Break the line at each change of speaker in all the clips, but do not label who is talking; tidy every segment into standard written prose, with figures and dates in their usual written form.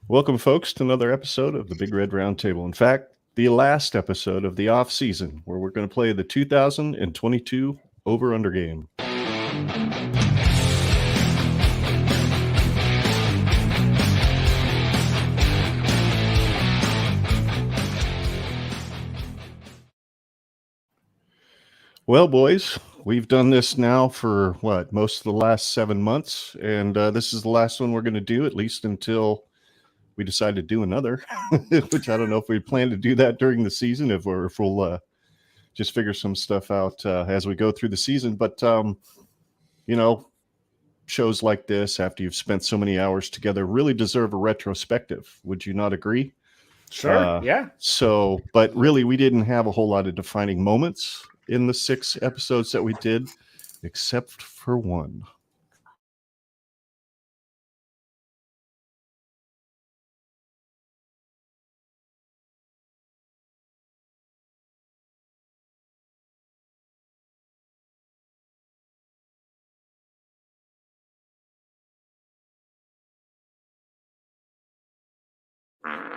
Welcome, folks, to another episode of the Big Red Roundtable. In fact, the last episode of the off season, where we're going to play the 2022 over-under game. Well, boys, we've done this now for most of the last 7 months, and this is the last one we're going to do, at least until we decide to do another, which I don't know if we plan to do that during the season, if we'll just figure some stuff out as we go through the season. But, shows like this, after you've spent so many hours together, really deserve a retrospective. Would you not agree?
Sure, yeah.
So, but really, we didn't have a whole lot of defining moments in the 6 episodes that we did, except for one.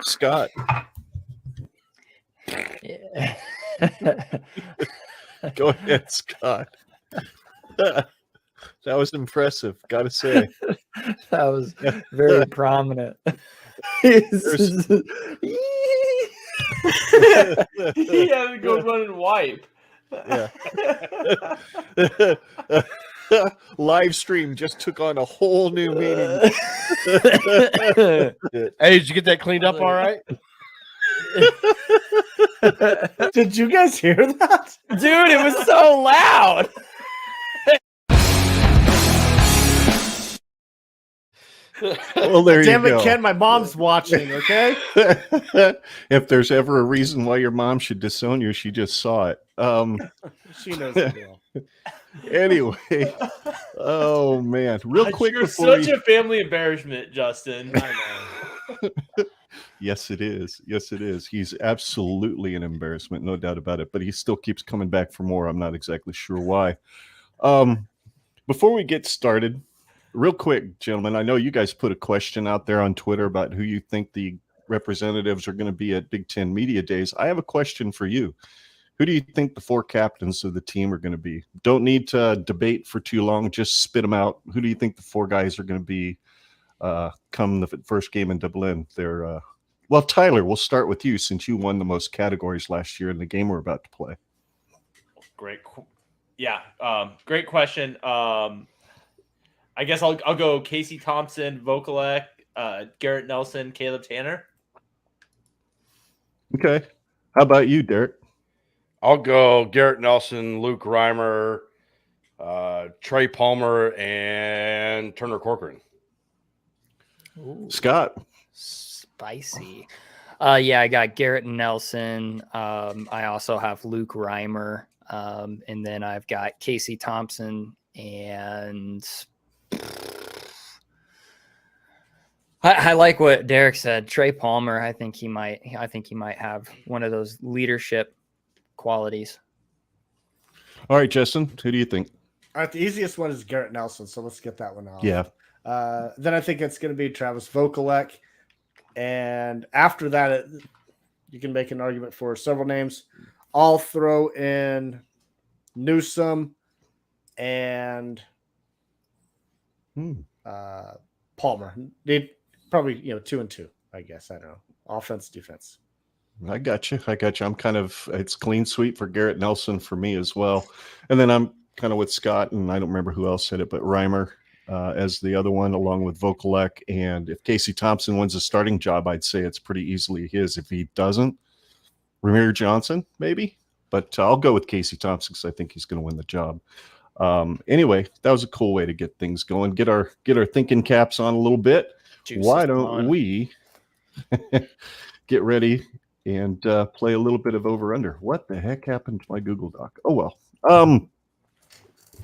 Scott.
Yeah.
Go ahead, Scott. That was impressive, gotta say.
That was very prominent.
He had to go run and wipe.
Yeah. Live stream just took on a whole new meaning.
Hey, did you get that cleaned up all right?
Did you guys hear that?
Dude, it was so loud.
Well, there
Damn
you
it,
go.
Ken, my mom's watching, okay?
If there's ever a reason why your mom should disown you, she just saw it.
She knows the deal.
Anyway, oh man, real quick
You're
before
such a family embarrassment, Justin.
I know.
Yes, it is. Yes, it is. He's absolutely an embarrassment, no doubt about it. But he still keeps coming back for more. I'm not exactly sure why. Before we get started, real quick, gentlemen, I know you guys put a question out there on Twitter about who you think the representatives are going to be at Big Ten Media Days. I have a question for you. Who do you think the 4 captains of the team are going to be? Don't need to debate for too long. Just spit them out. Who do you think the 4 guys are going to be come the first game in Dublin? They're well, Tyler, we'll start with you since you won the most categories last year in the game we're about to play.
Great. Great question. I guess I'll go Casey Thompson, Vokalek, Garrett Nelson, Caleb Tanner.
Okay. How about you, Derrick?
I'll go Garrett Nelson, Luke Reimer, Trey Palmer, and Turner Corcoran.
Ooh,
Scott.
spicy. Yeah, I got Garrett Nelson. I also have Luke Reimer. And then I've got Casey Thompson and I like what Derrick said. Trey Palmer. I think he might have one of those leadership qualities.
All right, Justin, who do you think?
All right, the easiest one is Garrett Nelson, so let's get that one off.
Yeah.
Then I think it's going to be Travis Vokalek. And after that, you can make an argument for several names. I'll throw in Newsom and Palmer. They probably 2 and 2, I guess. I don't know. Offense, defense.
I got you. It's clean sweep for Garrett Nelson for me as well. And then I'm kind of with Scott, and I don't remember who else said it, but Reimer as the other one, along with Vokalek. And if Casey Thompson wins the starting job, I'd say it's pretty easily his. If he doesn't, Ramir Johnson, maybe. But I'll go with Casey Thompson because I think he's going to win the job. Anyway, that was a cool way to get things going. Get our thinking caps on a little bit. Why don't we get ready and play a little bit of over under? What the heck happened to my Google Doc? Oh well.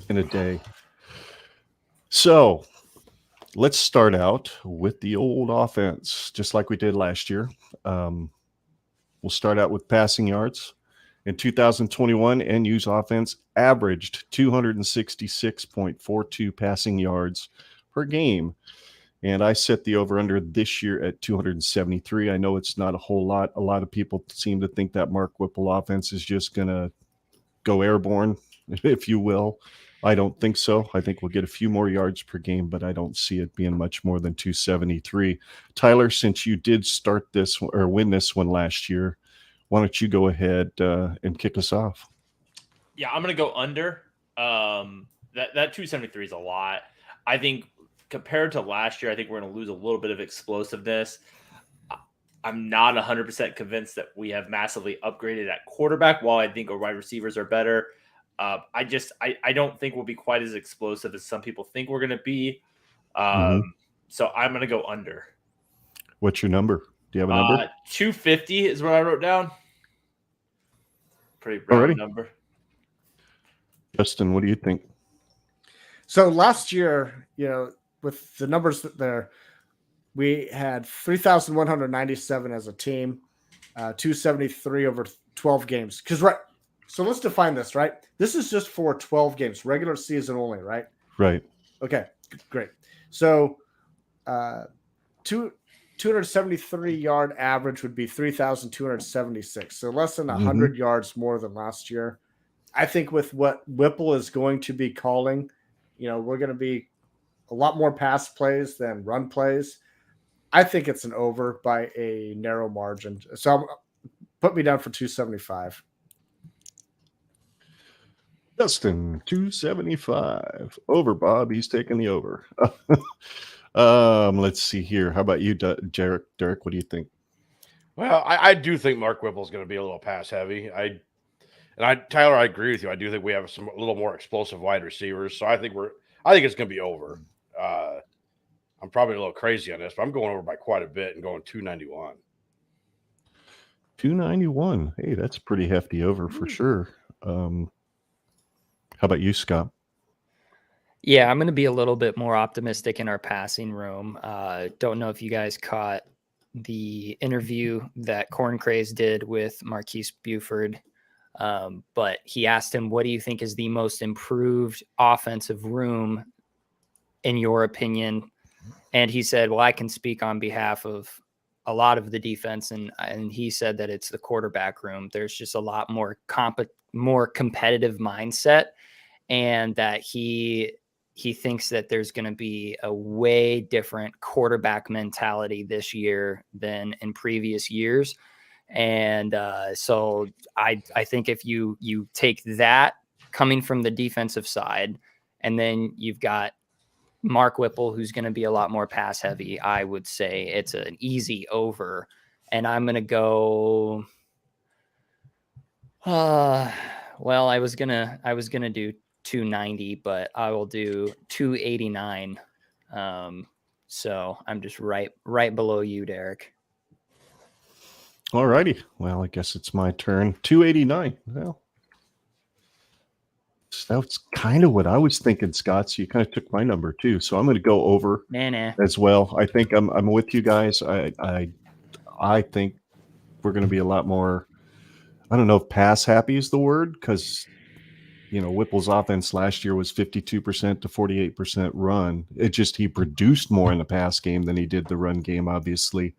In a day. So let's start out with the old offense, just like we did last year. We'll start out with passing yards. In 2021, NU's offense averaged 266.42 passing yards per game. And I set the over-under this year at 273. I know it's not a whole lot. A lot of people seem to think that Mark Whipple offense is just going to go airborne, if you will. I don't think so. I think we'll get a few more yards per game, but I don't see it being much more than 273. Tyler, since you did start this or win this one last year, why don't you go ahead and kick us off?
Yeah, I'm going to go under. That 273 is a lot. I think compared to last year, I think we're going to lose a little bit of explosiveness. I'm not 100% convinced that we have massively upgraded at quarterback. While I think our wide receivers are better, I don't think we'll be quite as explosive as some people think we're going to be. So I'm going to go under.
What's your number? Do you have a number?
250 is what I wrote down. Pretty round number.
Justin, what do you think?
So last year, with the numbers there, we had 3,197 as a team, 273 over 12 games. So let's define this, right? This is just for 12 games, regular season only, right?
Right.
Okay, great. So 273 yard average would be 3,276. So less than 100 yards more than last year. I think with what Whipple is going to be calling, we're going to be a lot more pass plays than run plays. I think it's an over by a narrow margin. So put me down for 275.
Justin, 275. Over, Bob. He's taking the over. Let's see here. How about you, Derrick? Derrick, what do you think?
Well, I do think Mark Whipple is going to be a little pass heavy. Tyler, I agree with you. I do think we have a little more explosive wide receivers. So I think it's going to be over. I'm probably a little crazy on this, but I'm going over by quite a bit and going 291.
291. Hey, that's a pretty hefty over for sure. How about you, Scott?
Yeah, I'm going to be a little bit more optimistic in our passing room. Don't know if you guys caught the interview that Corn Craze did with Marquise Buford, but he asked him, what do you think is the most improved offensive room in your opinion? And he said, well, I can speak on behalf of a lot of the defense. And he said that it's the quarterback room. There's just a lot more competitive mindset, and that he thinks that there's going to be a way different quarterback mentality this year than in previous years. And so I think if you take that coming from the defensive side, and then you've got Mark Whipple, who's going to be a lot more pass heavy, I would say it's an easy over. And I'm going to go, well, I was going to do 290, but I will do 289. So I'm just right below you, Derrick.
All righty. Well, I guess it's my turn. 289. Well, that's kind of what I was thinking, Scott. So you kind of took my number too. So I'm going to go over as well. I think I'm with you guys. I think we're going to be a lot more. I don't know if pass happy is the word, because Whipple's offense last year was 52% to 48% run. He produced more in the pass game than he did the run game, obviously.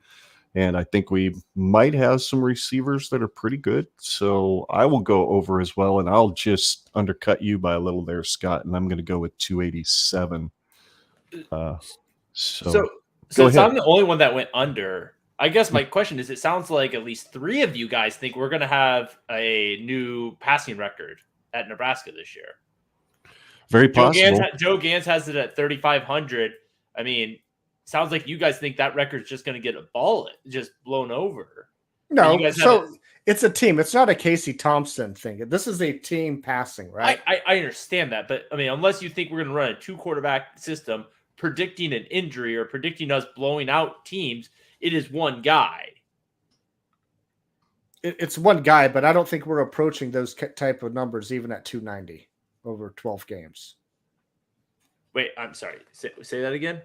And I think we might have some receivers that are pretty good. So I will go over as well. And I'll just undercut you by a little there, Scott. And I'm going to go with 287.
So since I'm the only one that went under, I guess my question is, it sounds like at least three of you guys think we're going to have a new passing record at Nebraska this year.
Very possible.
Joe Gans has it at 3,500. I mean, sounds like you guys think that record's just going to get just blown over.
No, it's a team. It's not a Casey Thompson thing. This is a team passing, right?
I understand that, but I mean, unless you think we're going to run a 2-quarterback system, predicting an injury or predicting us blowing out teams, it is one guy.
It's one guy, but I don't think we're approaching those type of numbers even at 290 over 12 games.
Wait, I'm sorry. Say that again.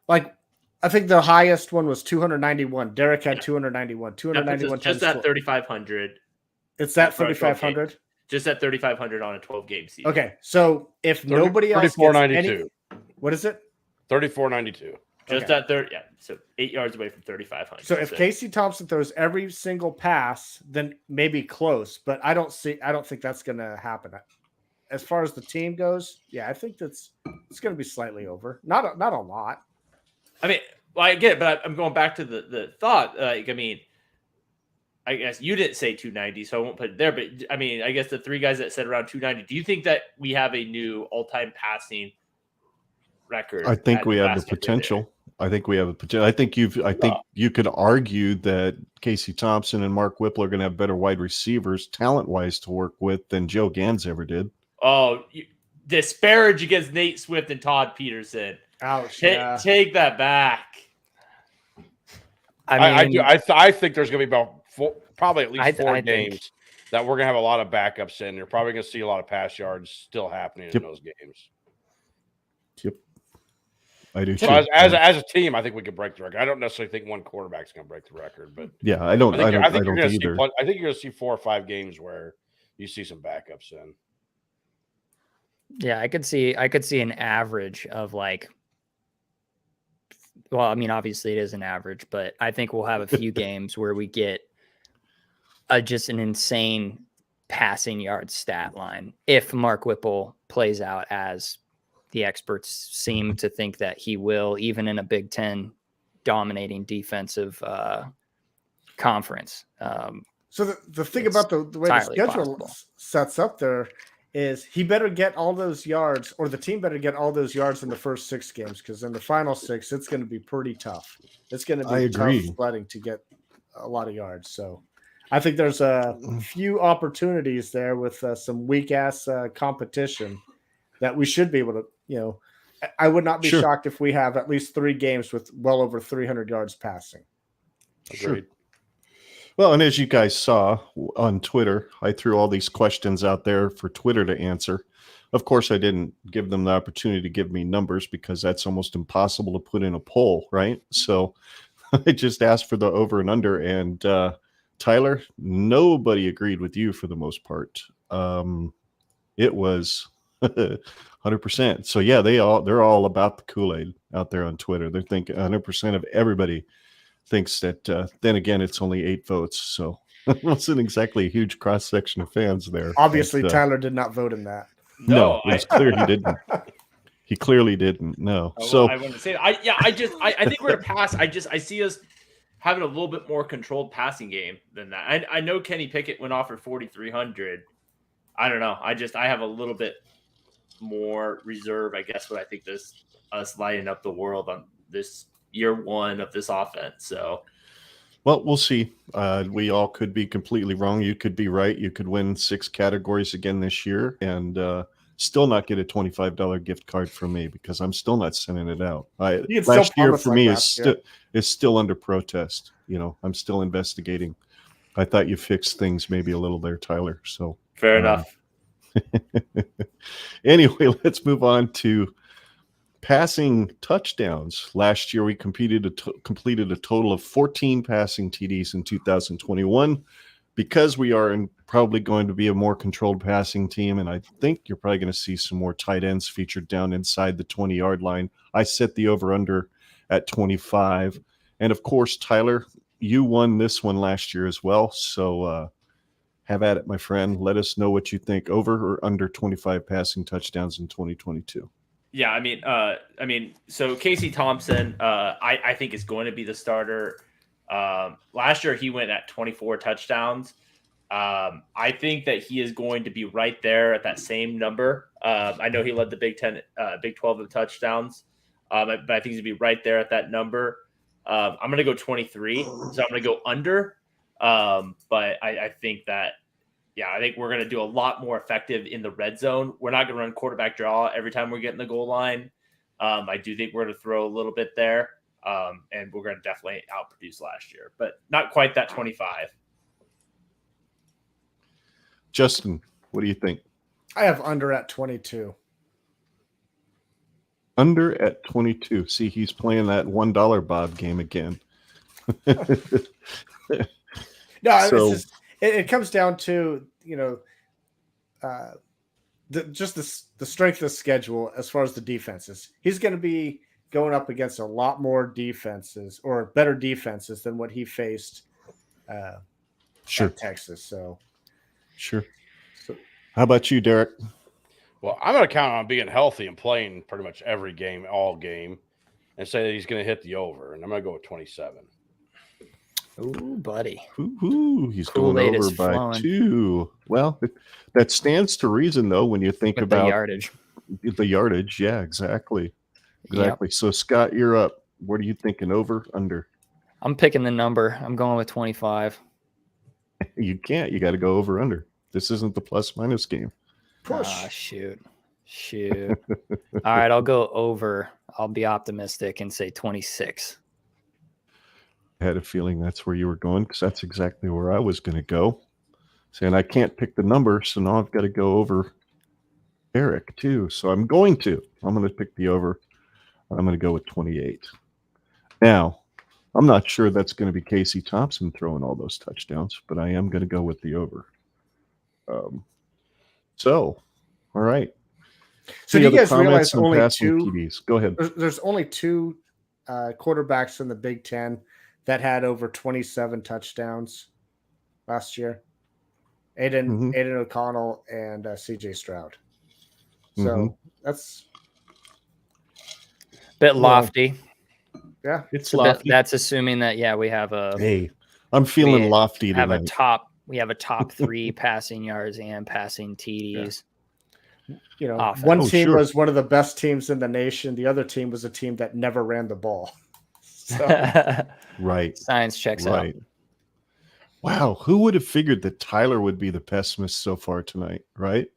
Like, I think the highest one was 291. Derrick had 291. 291
just at 3,500.
It's at 3,500.
Just at 3,500 on a 12-game season.
Okay, so if nobody else gets
34.92.
what is it?
34.92.
Just
Okay.
at third, yeah. So 8 yards away from 3,500.
So if Casey Thompson throws every single pass, then maybe close. But I don't think that's going to happen. As far as the team goes, yeah, I think it's going to be slightly over. Not a lot.
I mean, well, I get it, but I'm going back to the thought. Like, I mean, I guess you didn't say 290, so I won't put it there. But I mean, I guess the three guys that said around 290. Do you think that we have a new all-time passing record?
I think we have the potential. I think we have a potential. I think you could argue that Casey Thompson and Mark Whipple are going to have better wide receivers, talent-wise, to work with than Joe Gans ever did.
Oh, you disparage against Nate Swift and Todd Peterson.
Ouch!
Take that back.
I think there's going to be about probably at least four
I
games
think
that we're going to have a lot of backups in. You're probably going to see a lot of pass yards still happening in those games.
Yep. I do.
So
too.
as a team, I think we could break the record. I don't necessarily think one quarterback's going to break the record, but
yeah, I don't either.
I think you're going to see 4 or 5 games where you see some backups in.
Yeah, I could see an average of like, well, I mean, obviously it is an average, but I think we'll have a few games where we get just an insane passing yard stat line if Mark Whipple plays out as the experts seem to think that he will, even in a Big Ten dominating defensive conference.
So the thing about the way the schedule sets up there is he better get all those yards, or the team better get all those yards in the first 6 games, because in the final 6, it's going to be pretty tough. It's going to be tough sledding to get a lot of yards. So I think there's a few opportunities there with some weak-ass competition that we should be able to, I would not be shocked if we have at least 3 games with well over 300 yards passing.
Agreed. Well, and as you guys saw on Twitter, I threw all these questions out there for Twitter to answer. Of course, I didn't give them the opportunity to give me numbers because that's almost impossible to put in a poll, right? So I just asked for the over and under. And Tyler, nobody agreed with you for the most part. It was 100%. So yeah, they're all about the Kool-Aid out there on Twitter. They're thinking 100% of everybody thinks that. Then again, it's only 8 votes, so it wasn't exactly a huge cross section of fans there.
Obviously, Tyler did not vote in that.
No, it was clear he didn't. He clearly didn't. No. So
I want to say, I think we're gonna pass. I see us having a little bit more controlled passing game than that. I know Kenny Pickett went off for 4,300. I don't know. I have a little bit more reserve, I guess, what I think us lighting up the world on this year 1 of this offense. So,
well, we'll see. We all could be completely wrong. You could be right. You could win 6 categories again this year and still not get a $25 gift card from me because I'm still not sending it out. Last year for me is still under protest. I'm still investigating. I thought you fixed things maybe a little there, Tyler. So
fair enough.
Anyway, let's move on to passing touchdowns. Last year, we completed a total of 14 passing TDs in 2021. Because we are probably going to be a more controlled passing team, and I think you're probably going to see some more tight ends featured down inside the 20-yard line. I set the over-under at 25. And, of course, Tyler, you won this one last year as well. So have at it, my friend. Let us know what you think, over or under 25 passing touchdowns in 2022.
Yeah, I mean, so Casey Thompson, I think is going to be the starter. Last year he went at 24 touchdowns. I think that he is going to be right there at that same number. I know he led the Big 12 of touchdowns, but I think he's going to be right there at that number. I'm going to go 23, so I'm going to go under. But I think that, I think we're going to do a lot more effective in the red zone. We're not going to run quarterback draw every time we're getting the goal line. I do think we're going to throw a little bit there. And we're going to definitely outproduce last year, but not quite that 25.
Justin, what do you think?
I have under at 22.
Under at 22. See, he's playing that $1 Bob game again.
No, so, it comes down to, the strength of the schedule as far as the defenses. He's going to be going up against a lot more defenses or better defenses than what he faced
Sure.
at Texas. So
How about you, Derrick?
Well, I'm going to count on being healthy and playing pretty much every game, all game, and say that he's going to hit the over. And I'm going to go with 27.
Ooh, buddy.
Ooh, he's
Kool-Aid
going
is
over by
flowing.
2. Well, that stands to reason, though, when you think
With the
about
yardage.
the yardage. Yeah, exactly. Exactly.
Yep.
So, Scott, you're up. What are you thinking? Over, under?
I'm picking the number. I'm going with 25.
You can't. You got to go over, under. This isn't the plus minus game.
push.
Ah, shoot. All right, I'll go over. I'll be optimistic and say 26.
I had a feeling that's where you were going because that's exactly where I was going to go. Saying I can't pick the number, so now I've got to go over Derrick too. So I'm going to pick the over. I'm going to go with 28. Now, I'm not sure that's going to be Casey Thompson throwing all those touchdowns, but I am going to go with the over. So, all right.
So
Any
do you
other
guys
comments
realize
on
only
passing
two?
TDs? Go ahead.
There's only 2 quarterbacks in the Big Ten that had over 27 touchdowns last year. Aiden O'Connell and C.J. Stroud. So that's
Bit lofty.
yeah.
It's
A bit-
lofty.
that's assuming that we have a
Hey, I'm feeling
we
lofty
have
tonight.
we have a top 3 passing yards and passing TDs.
You know,
Offense.
one
Oh,
team
sure.
was one of the best teams in the nation. The other team was a team that never ran the ball. So
Right.
Science checks out.
Right. Wow. Who would have figured that Tyler would be the pessimist so far tonight, right?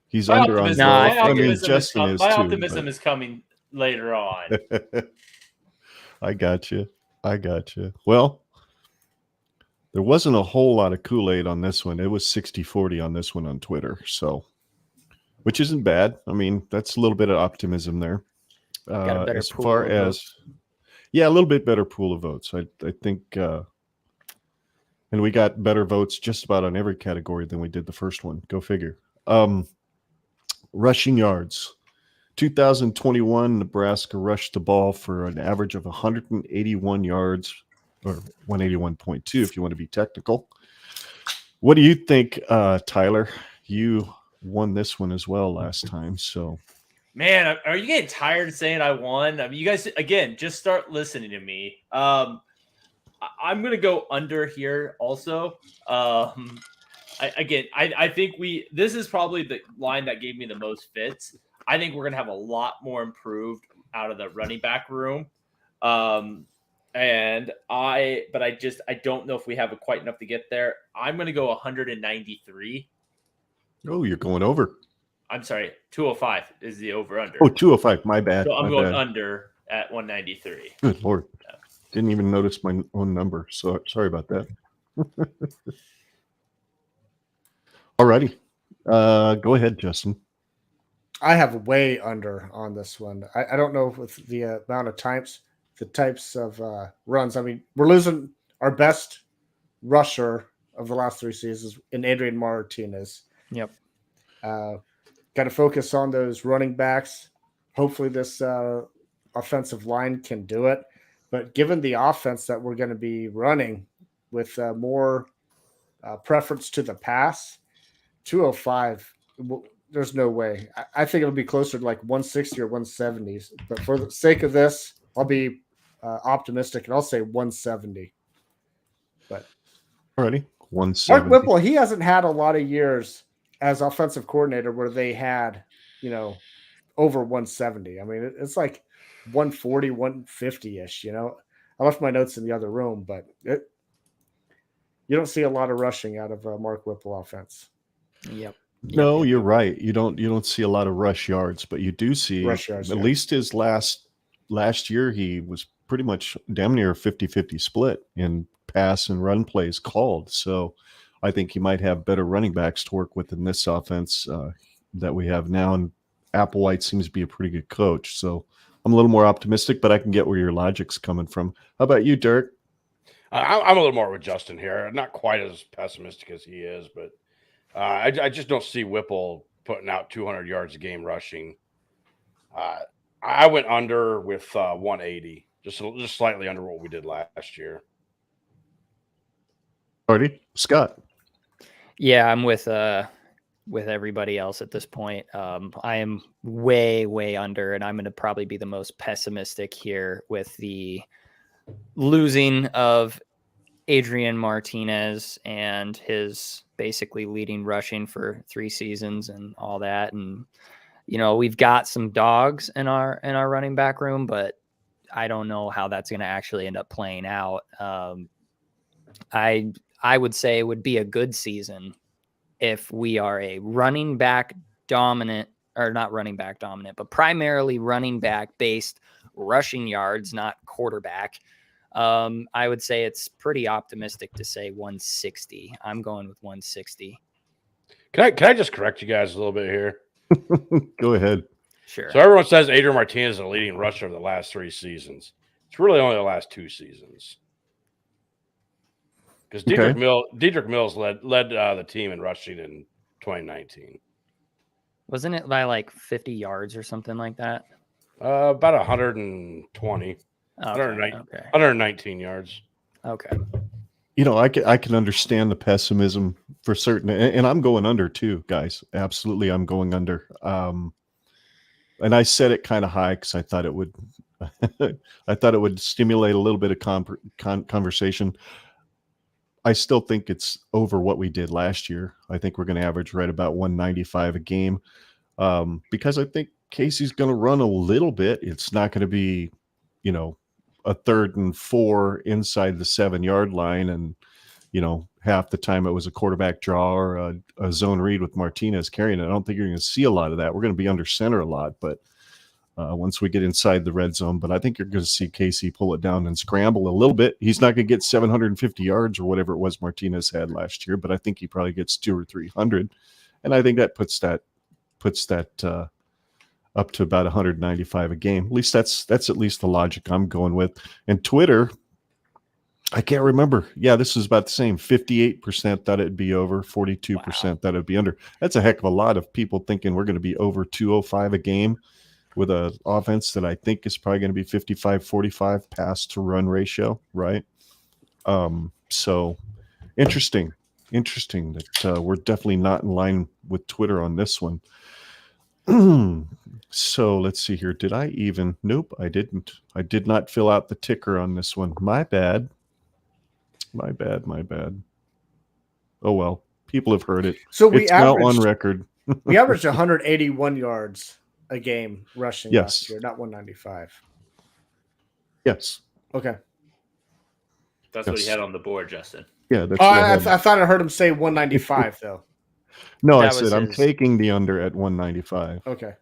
He's
My
under on
optimism,
No, I
both.
think-
I mean, Justin is
my
too.
optimism is coming later on.
but- I got you. Well, there wasn't a whole lot of Kool-Aid on this one. It was 60-40 on this one on Twitter. So, which isn't bad. I mean, that's a little bit of optimism there.
Got a better
as
pool
far
of
as,
votes.
yeah, a little bit better pool of votes. I think, and we got better votes just about on every category than we did the first one. Go figure. Rushing yards. 2021, Nebraska rushed the ball for an average of 181 yards, or 181.2 if you want to be technical. What do you think, Tyler? You won this one as well last time, so
Man, are you getting tired of saying I won? I mean, you guys, again, just start listening to me. I'm going to go under here also. I think this is probably the line that gave me the most fits. I think we're going to have a lot more improved out of the running back room. But I don't know if we have quite enough to get there. I'm going to go 193.
oh, you're going over.
I'm sorry, 205 is the over under.
Oh, 205. My bad.
So I'm
my
going
bad.
under at 193.
Good Lord. Didn't even notice my own number. So sorry about that. Alrighty. Go ahead, Justin.
I have way under on this one. I don't know with the amount of the types of runs. I mean, we're losing our best rusher of the last 3 seasons in Adrian Martinez.
Yep.
Got to focus on those running backs. Hopefully this offensive line can do it. But given the offense that we're going to be running with more preference to the pass, 205, there's no way. I think it'll be closer to like 160 or 170. But for the sake of this, I'll be optimistic and I'll say 170. But
Alrighty. 170.
Mark Whipple, he hasn't had a lot of years as offensive coordinator where they had, over 170. I mean, it's like 140, 150-ish, I left my notes in the other room, but you don't see a lot of rushing out of Mark Whipple offense.
Yep.
No, you're right. You don't see a lot of rush yards, but you do see
Rush yards,
at
yeah.
least his last year he was pretty much damn near a 50-50 split in pass and run plays called. So I think he might have better running backs to work with in this offense that we have now. And Applewhite seems to be a pretty good coach. So I'm a little more optimistic, but I can get where your logic's coming from. How about you, Derrick?
I'm a little more with Justin here. Not quite as pessimistic as he is, but I just don't see Whipple putting out 200 yards a game rushing. I went under with 180, just slightly under what we did last year.
Party, Scott.
Yeah, I'm with everybody else at this point. I am way under, and I'm going to probably be the most pessimistic here with the losing of Adrian Martinez and his basically leading rushing for 3 seasons and all that. And, we've got some dogs in our running back room, but I don't know how that's going to actually end up playing out. I would say it would be a good season if we are a running back dominant, or not running back dominant, but primarily running back based rushing yards, not quarterback. I would say it's pretty optimistic to say 160. I'm going with 160.
Can I just correct you guys a little bit here?
Go ahead.
Sure.
So everyone says Adrian Martinez is the leading rusher of the last 3 seasons. It's really only the last 2 seasons. Because Dietrich Mills led the team in rushing in 2019.
Wasn't it by like 50 yards or something like that?
About 120.
Okay.
119 yards.
Okay.
I can understand the pessimism for certain, and I'm going under too, guys. Absolutely, I'm going under. And I set it kind of high because I thought it would, stimulate a little bit of conversation. I still think it's over what we did last year. I think we're going to average right about 195 a game, because I think Casey's going to run a little bit. It's not going to be, a 3rd and 4 inside the 7-yard line, and half the time it was a quarterback draw or a zone read with Martinez carrying it. I don't think you're going to see a lot of that. We're going to be under center a lot, but once we get inside the red zone, but I think you're going to see Casey pull it down and scramble a little bit. He's not going to get 750 yards or whatever it was Martinez had last year, but I think he probably gets 200 or 300, and I think that puts that up to about 195 a game. At least that's at least the logic I'm going with. And Twitter, I can't remember. Yeah, this is about the same. 58% thought it'd be over, 42% thought it'd be under. That's a heck of a lot of people thinking we're going to be over 205 a game with an offense that I think is probably going to be 55-45 pass to run ratio, right? So interesting that we're definitely not in line with Twitter on this one. So let's see here. Did I even? Nope, I didn't. I did not fill out the ticker on this one. My bad. Oh well, people have heard it.
So we
it's now
averaged
on record.
we averaged 181 yards a game rushing last
Yes.
year, not 195.
Yes.
Okay.
That's what he
Yes.
had on the board, Justin.
Yeah, that's
Oh,
what I
I
had.
thought I heard him say 195 though.
No, I
That was
said I'm
his-
taking the under at 195.
Okay.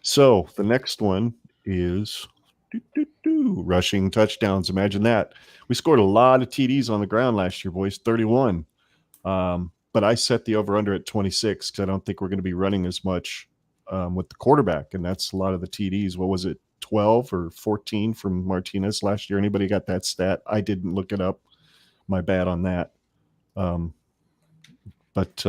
So the next one is rushing touchdowns. Imagine that. We scored a lot of TDs on the ground last year, boys, 31. But I set the over-under at 26 because I don't think we're going to be running as much with the quarterback, and that's a lot of the TDs. What was it, 12 or 14 from Martinez last year? Anybody got that stat? I didn't look it up. My bad on that. But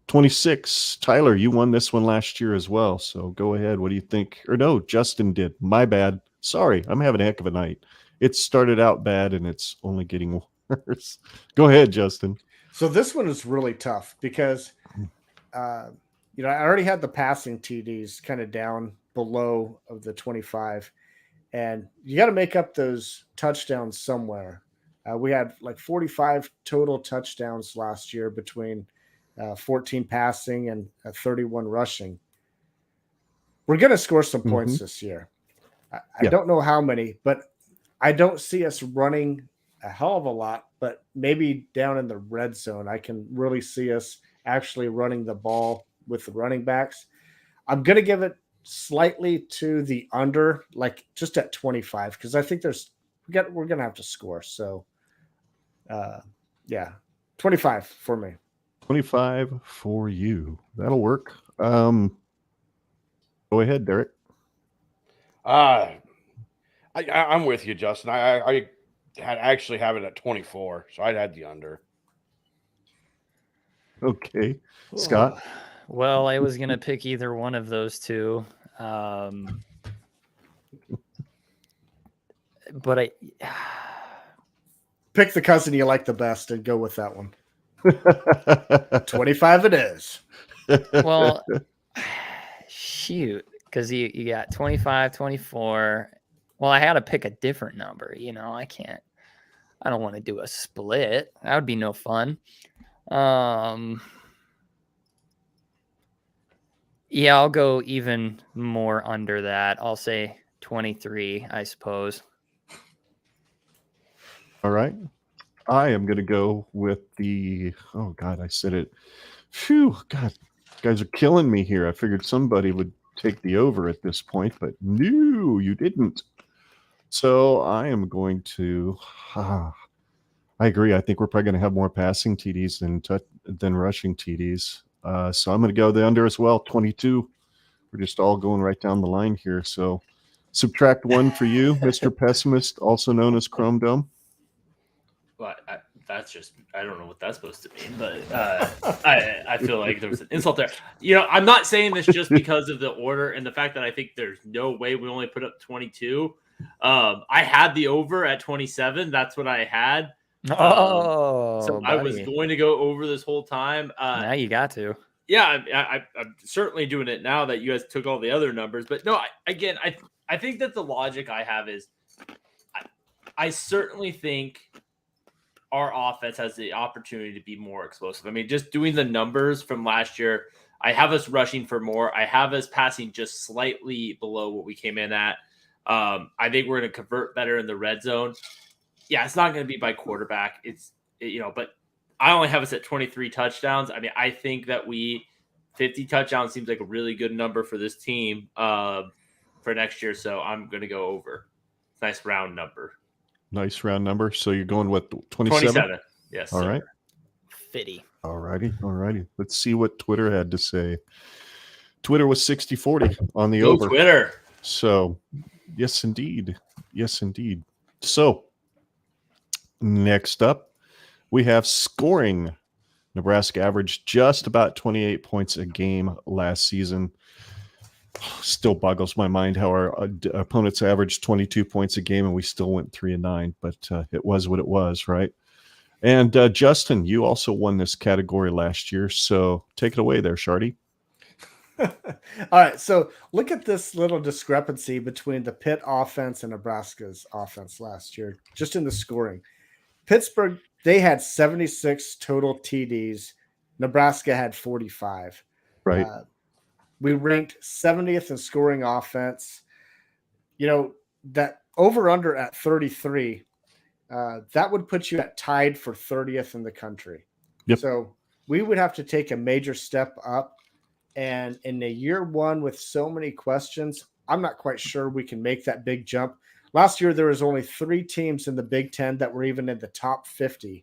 26, Tyler, you won this one last year as well. So go ahead. What do you think? Or no, Justin did. My bad. Sorry, I'm having a heck of a night. It started out bad and it's only getting worse. Go ahead, Justin.
So this one is really tough because, I already had the passing TDs kind of down below of the 25, and you got to make up those touchdowns somewhere. We had like 45 total touchdowns last year between 14 passing and 31 rushing. We're going to score some points this year. I don't know how many, but I don't see us running a hell of a lot, but maybe down in the red zone, I can really see us actually running the ball with the running backs. I'm going to give it slightly to the under, like just at 25, because I think we're going to have to score. So, 25 for me.
25 for you. That'll work. Go ahead, Derrick.
I'm with you, Justin. I had actually have it at 24, so I'd had the under.
Okay. Scott?
Well, I was gonna pick either one of those two, but I
Pick the cousin you like the best and go with that one. 25 it is.
well, shoot, because you got 25, 24. Well, I had to pick a different number. I don't want to do a split. That would be no fun. Yeah, I'll go even more under that. I'll say 23, I suppose.
All right. I am going to go with oh God, I said it. Phew, God, guys are killing me here. I figured somebody would take the over at this point, but no, you didn't. So I am going to, I agree. I think we're probably going to have more passing TDs than rushing TDs. So I'm going to go the under as well, 22. We're just all going right down the line here. So subtract 1 for you, Mr. Pessimist, also known as Chrome Dome.
Well, I don't know what that's supposed to mean, but I feel like there was an insult there. I'm not saying this just because of the order and the fact that I think there's no way we only put up 22. I had the over at 27. That's what I had. So
buddy.
I was going to go over this whole time.
Now you got to.
Yeah, I'm certainly doing it now that you guys took all the other numbers. But no, I think that the logic I have is I certainly think our offense has the opportunity to be more explosive. I mean, just doing the numbers from last year, I have us rushing for more. I have us passing just slightly below what we came in at. I think we're going to convert better in the red zone. Yeah, it's not going to be by quarterback. But I only have us at 23 touchdowns. I mean, I think that 50 touchdowns seems like a really good number for this team for next year. So I'm going to go over. Nice round number.
Nice round number. So you're going what, 27?
27. Yes.
All right.
50.
All righty. Let's see what Twitter had to say. Twitter was 60-40 on the
Go
over.
Twitter.
So, yes, indeed. So, next up, we have scoring. Nebraska averaged just about 28 points a game last season. Still boggles my mind how our opponents averaged 22 points a game and we still went 3-9, but it was what it was, right? And Justin, you also won this category last year, so take it away there, Shardy.
All right, so look at this little discrepancy between the Pitt offense and Nebraska's offense last year, just in the scoring. Pittsburgh, they had 76 total TDs. Nebraska had 45.
Right.
We ranked 70th in scoring offense. That over-under at 33, that would put you at tied for 30th in the country.
Yep.
So we would have to take a major step up. And in the year one with so many questions, I'm not quite sure we can make that big jump. Last year, there was only 3 teams in the Big Ten that were even in the top 50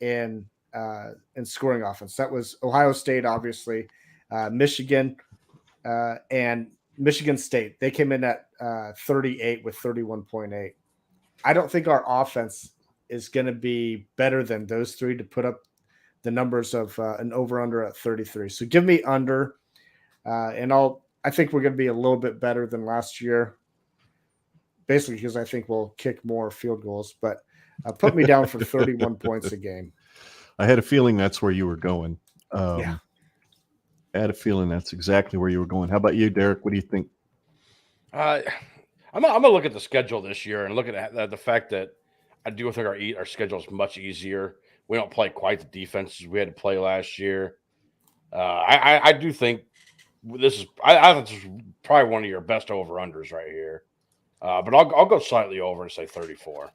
in scoring offense. That was Ohio State, obviously, Michigan, and Michigan State. They came in at 38 with 31.8. I don't think our offense is going to be better than those 3 to put up the numbers of an over-under at 33. So give me under, and I think we're going to be a little bit better than last year, basically because I think we'll kick more field goals. But put me down for 31 points a game.
I had a feeling that's where you were going.
Yeah.
I had a feeling that's exactly where you were going. How about you, Derrick? What do you think?
I'm gonna look at the schedule this year and look at the fact that I do think our schedule is much easier. We don't play quite the defenses we had to play last year. I do think this is probably one of your best over-unders right here. But I'll go slightly over and say 34.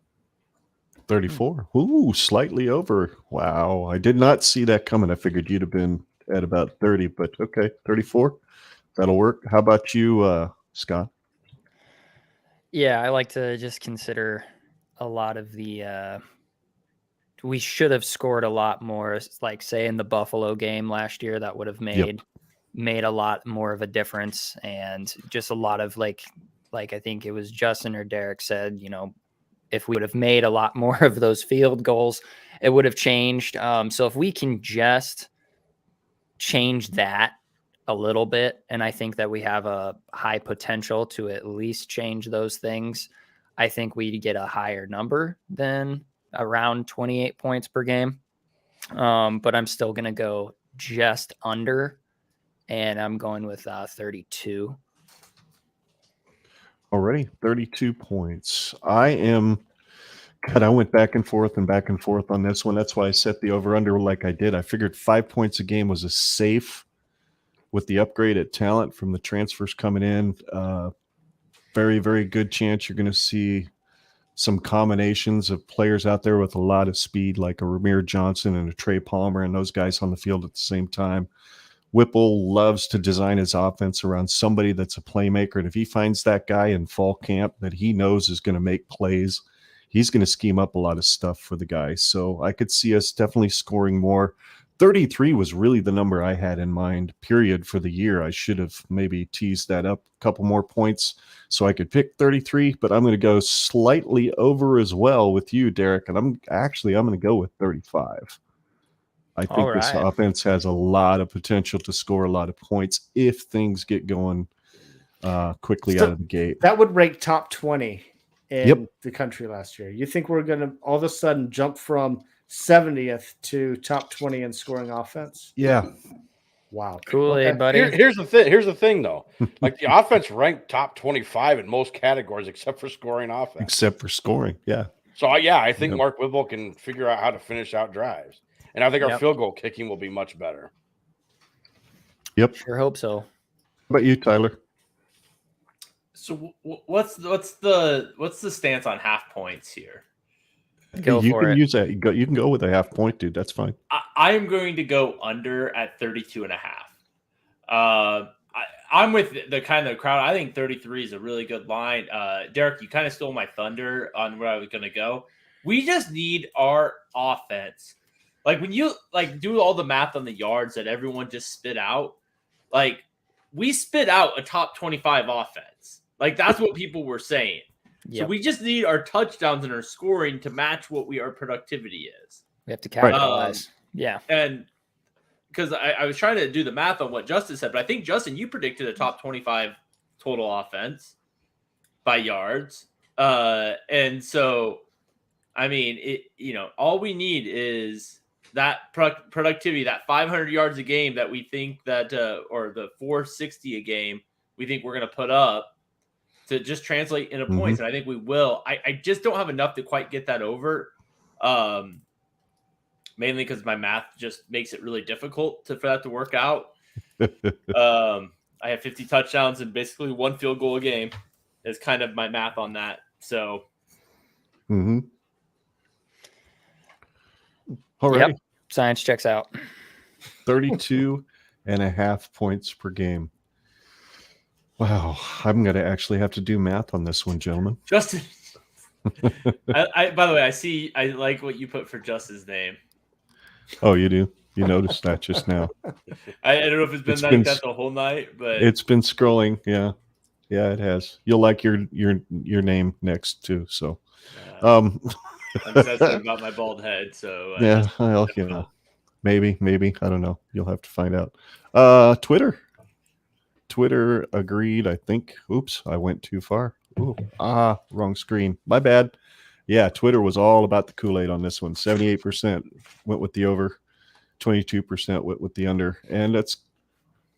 34. Ooh, slightly over. Wow. I did not see that coming. I figured you'd have been at about 30, but okay, 34. That'll work. How about you, Scott?
Yeah, I like to just consider a lot of the we should have scored a lot more, like say in the Buffalo game last year. That would have made a lot more of a difference, and just a lot of like I think it was Justin or Derrick said, if we would have made a lot more of those field goals, it would have changed. So if we can just change that, a little bit, and I think that we have a high potential to at least change those things. I think we get a higher number than around 28 points per game, but I'm still going to go just under, and I'm going with 32.
Already 32 points. I went back and forth on this one. That's why I set the over-under like I did. I figured 5 points a game was a safe with the upgrade at talent from the transfers coming in. Very, very good chance you're going to see some combinations of players out there with a lot of speed, like a Ramir Johnson and a Trey Palmer, and those guys on the field at the same time. Whipple loves to design his offense around somebody that's a playmaker. And if he finds that guy in fall camp that he knows is going to make plays, he's going to scheme up a lot of stuff for the guys. So I could see us definitely scoring more. 33 was really the number I had in mind, period, for the year. I should have maybe teased that up a couple more points so I could pick 33, but I'm going to go slightly over as well with you, Derrick, and I'm going to go with 35. I think this offense has a lot of potential to score a lot of points if things get going quickly out of the gate.
That would rank top 20 in the country last year. You think we're going to all of a sudden jump from 70th to top 20 in scoring offense?
Yeah.
Wow.
Kool-Aid, buddy.
Here's the thing, though. Like, the offense ranked top 25 in most categories except for scoring offense.
Except for scoring, yeah.
So, I think Mark Whipple can figure out how to finish out drives. And I think our field goal kicking will be much better.
Yep.
Sure hope so.
How about you, Tyler?
So what's the stance on half points here?
Go
you
for
can
it.
use that. You can go with a half point, dude. That's fine.
I am going to go under at 32 and a half. I'm with the kind of crowd. I think 33 is a really good line. Derrick, you kind of stole my thunder on where I was going to go. We just need our offense. Like, when you do all the math on the yards that everyone just spit out, like, we spit out a top 25 offense. Like, that's what people were saying.
Yep.
So we just need our touchdowns and our scoring to match what our productivity is.
We have to capitalize. Yeah.
And because I was trying to do the math on what Justin said, but I think, Justin, you predicted a top 25 total offense by yards. And so, I mean, all we need is that productivity, that 500 yards a game that we think that, or the 460 a game, we think we're going to put up to just translate into points. And I think we will. I just don't have enough to quite get that over. Mainly because my math just makes it really difficult for that to work out. I have 50 touchdowns and basically one field goal a game is kind of my math on that. So.
All right.
Yep. Science checks out.
32 and a half points per game. Wow. I'm going to actually have to do math on this one, gentlemen.
Justin. By the way, I like what you put for Justin's name.
Oh, you do? You noticed that just now.
I don't know if it's been that the whole night, but
it's been scrolling. Yeah. Yeah, it has. You'll like your name next too. So
I'm sensitive about my bald head, so
yeah, well, maybe I don't know. You'll have to find out. Twitter agreed. I think. Oops, I went too far. Ooh, wrong screen. My bad. Yeah, Twitter was all about the Kool-Aid on this one. 78% went with the over, 22% went with the under, and that's,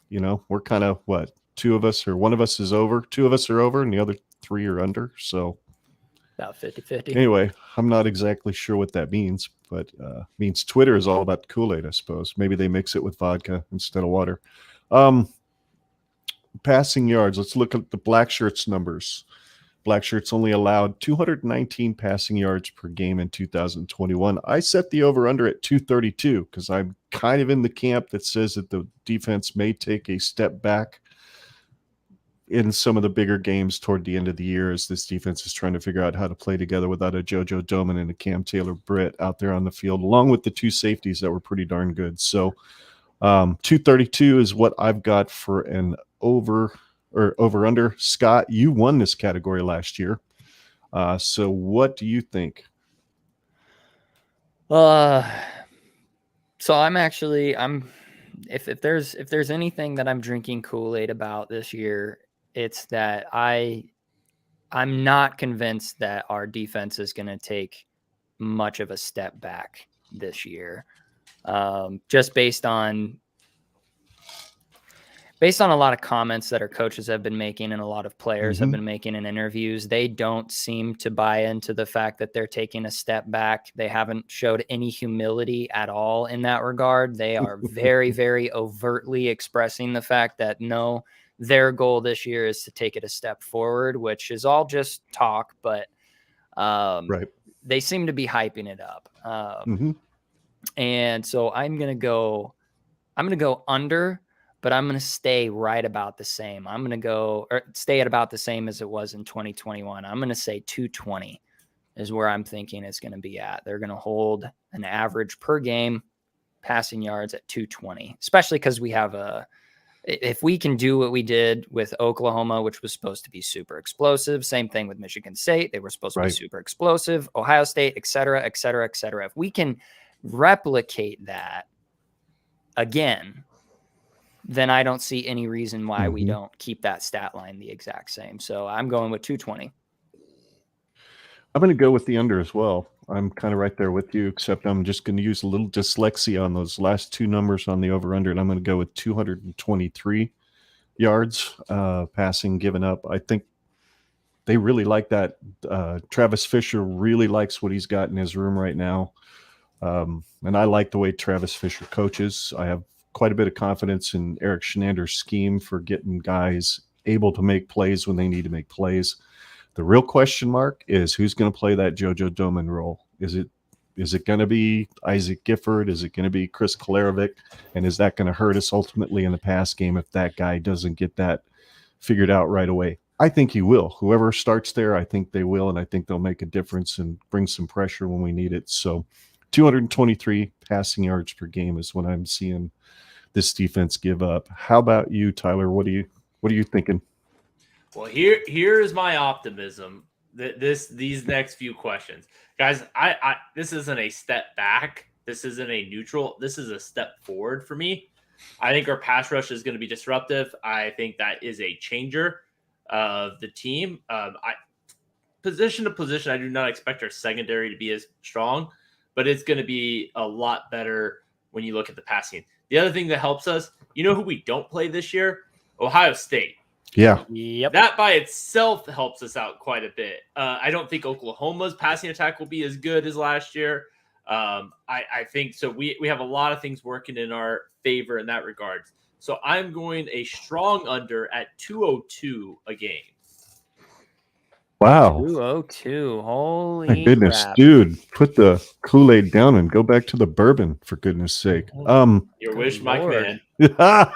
we're kind of what, one of us is over, two of us are over, and the other three are under. So
about 50-50.
Anyway, I'm not exactly sure what that means, but means Twitter is all about the Kool-Aid, I suppose. Maybe they mix it with vodka instead of water. Passing yards. Let's look at the Black Shirts numbers. Black Shirts only allowed 219 passing yards per game in 2021. I set the over-under at 232 because I'm kind of in the camp that says that the defense may take a step back in some of the bigger games toward the end of the year as this defense is trying to figure out how to play together without a JoJo Doman and a Cam Taylor-Britt out there on the field, along with the two safeties that were pretty darn good. So 232 is what I've got for an over-under. Scott, you won this category last year. So what do you think?
So I'm if there's anything that I'm drinking Kool-Aid about this year, it's that I'm not convinced that our defense is going to take much of a step back this year. Just based on a lot of comments that our coaches have been making and a lot of players have been making in interviews, they don't seem to buy into the fact that they're taking a step back. They haven't showed any humility at all in that regard. They are very, very overtly expressing the fact that no, their goal this year is to take it a step forward, which is all just talk, but they seem to be hyping it up. And so I'm going to go under, but I'm going to stay right about the same. I'm going to stay at about the same as it was in 2021. I'm going to say 220 is where I'm thinking it's going to be at. They're going to hold an average per game passing yards at 220, especially because we have if we can do what we did with Oklahoma, which was supposed to be super explosive, same thing with Michigan State. They were supposed to be super explosive, Ohio State, et cetera, et cetera, et cetera. If we can replicate that again, then I don't see any reason why we don't keep that stat line the exact same. So I'm going with 220.
I'm going to go with the under as well. I'm kind of right there with you, except I'm just going to use a little dyslexia on those last two numbers on the over-under, and I'm going to go with 223 yards passing given up. I think they really like that. Travis Fisher really likes what he's got in his room right now, and I like the way Travis Fisher coaches. I have quite a bit of confidence in Eric Shenander's scheme for getting guys able to make plays when they need to make plays. The real question mark is who's going to play that JoJo Doman role. Is it going to be Isaac Gifford? Is it going to be Chris Kolarevic? And is that going to hurt us ultimately in the pass game if that guy doesn't get that figured out right away? I think he will. Whoever starts there, I think they will, and I think they'll make a difference and bring some pressure when we need it. So 223 passing yards per game is what I'm seeing this defense give up. How about you, Tyler? What are you thinking?
Well, here is my optimism. These next few questions, guys. I this isn't a step back. This isn't a neutral. This is a step forward for me. I think our pass rush is going to be disruptive. I think that is a changer of the team. Position to position, I do not expect our secondary to be as strong, but it's going to be a lot better when you look at the passing. The other thing that helps us, you know who we don't play this year? Ohio State.
Yeah.
Yep.
That by itself helps us out quite a bit. I don't think Oklahoma's passing attack will be as good as last year. I think so. We have a lot of things working in our favor in that regard. So I'm going a strong under at 202 a game.
Wow.
202. Holy
My goodness,
crap.
dude. Put the Kool-Aid down and go back to the bourbon, for goodness sake.
Your wish, my
Lord.
command.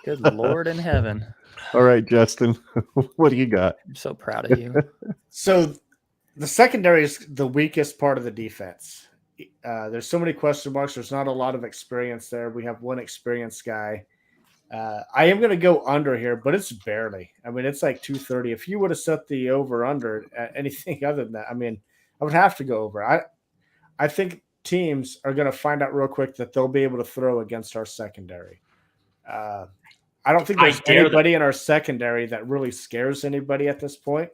Good Lord in heaven.
All right, Justin. What do you got?
I'm so proud of you.
So the secondary is the weakest part of the defense. There's so many question marks. There's not a lot of experience there. We have one experienced guy. I am going to go under here, but it's barely. I mean, it's like 230. If you would have set the over-under at anything other than that, I mean, I would have to go over. I think teams are going to find out real quick that they'll be able to throw against our secondary. I don't think there's anybody in our secondary that really scares anybody at this point.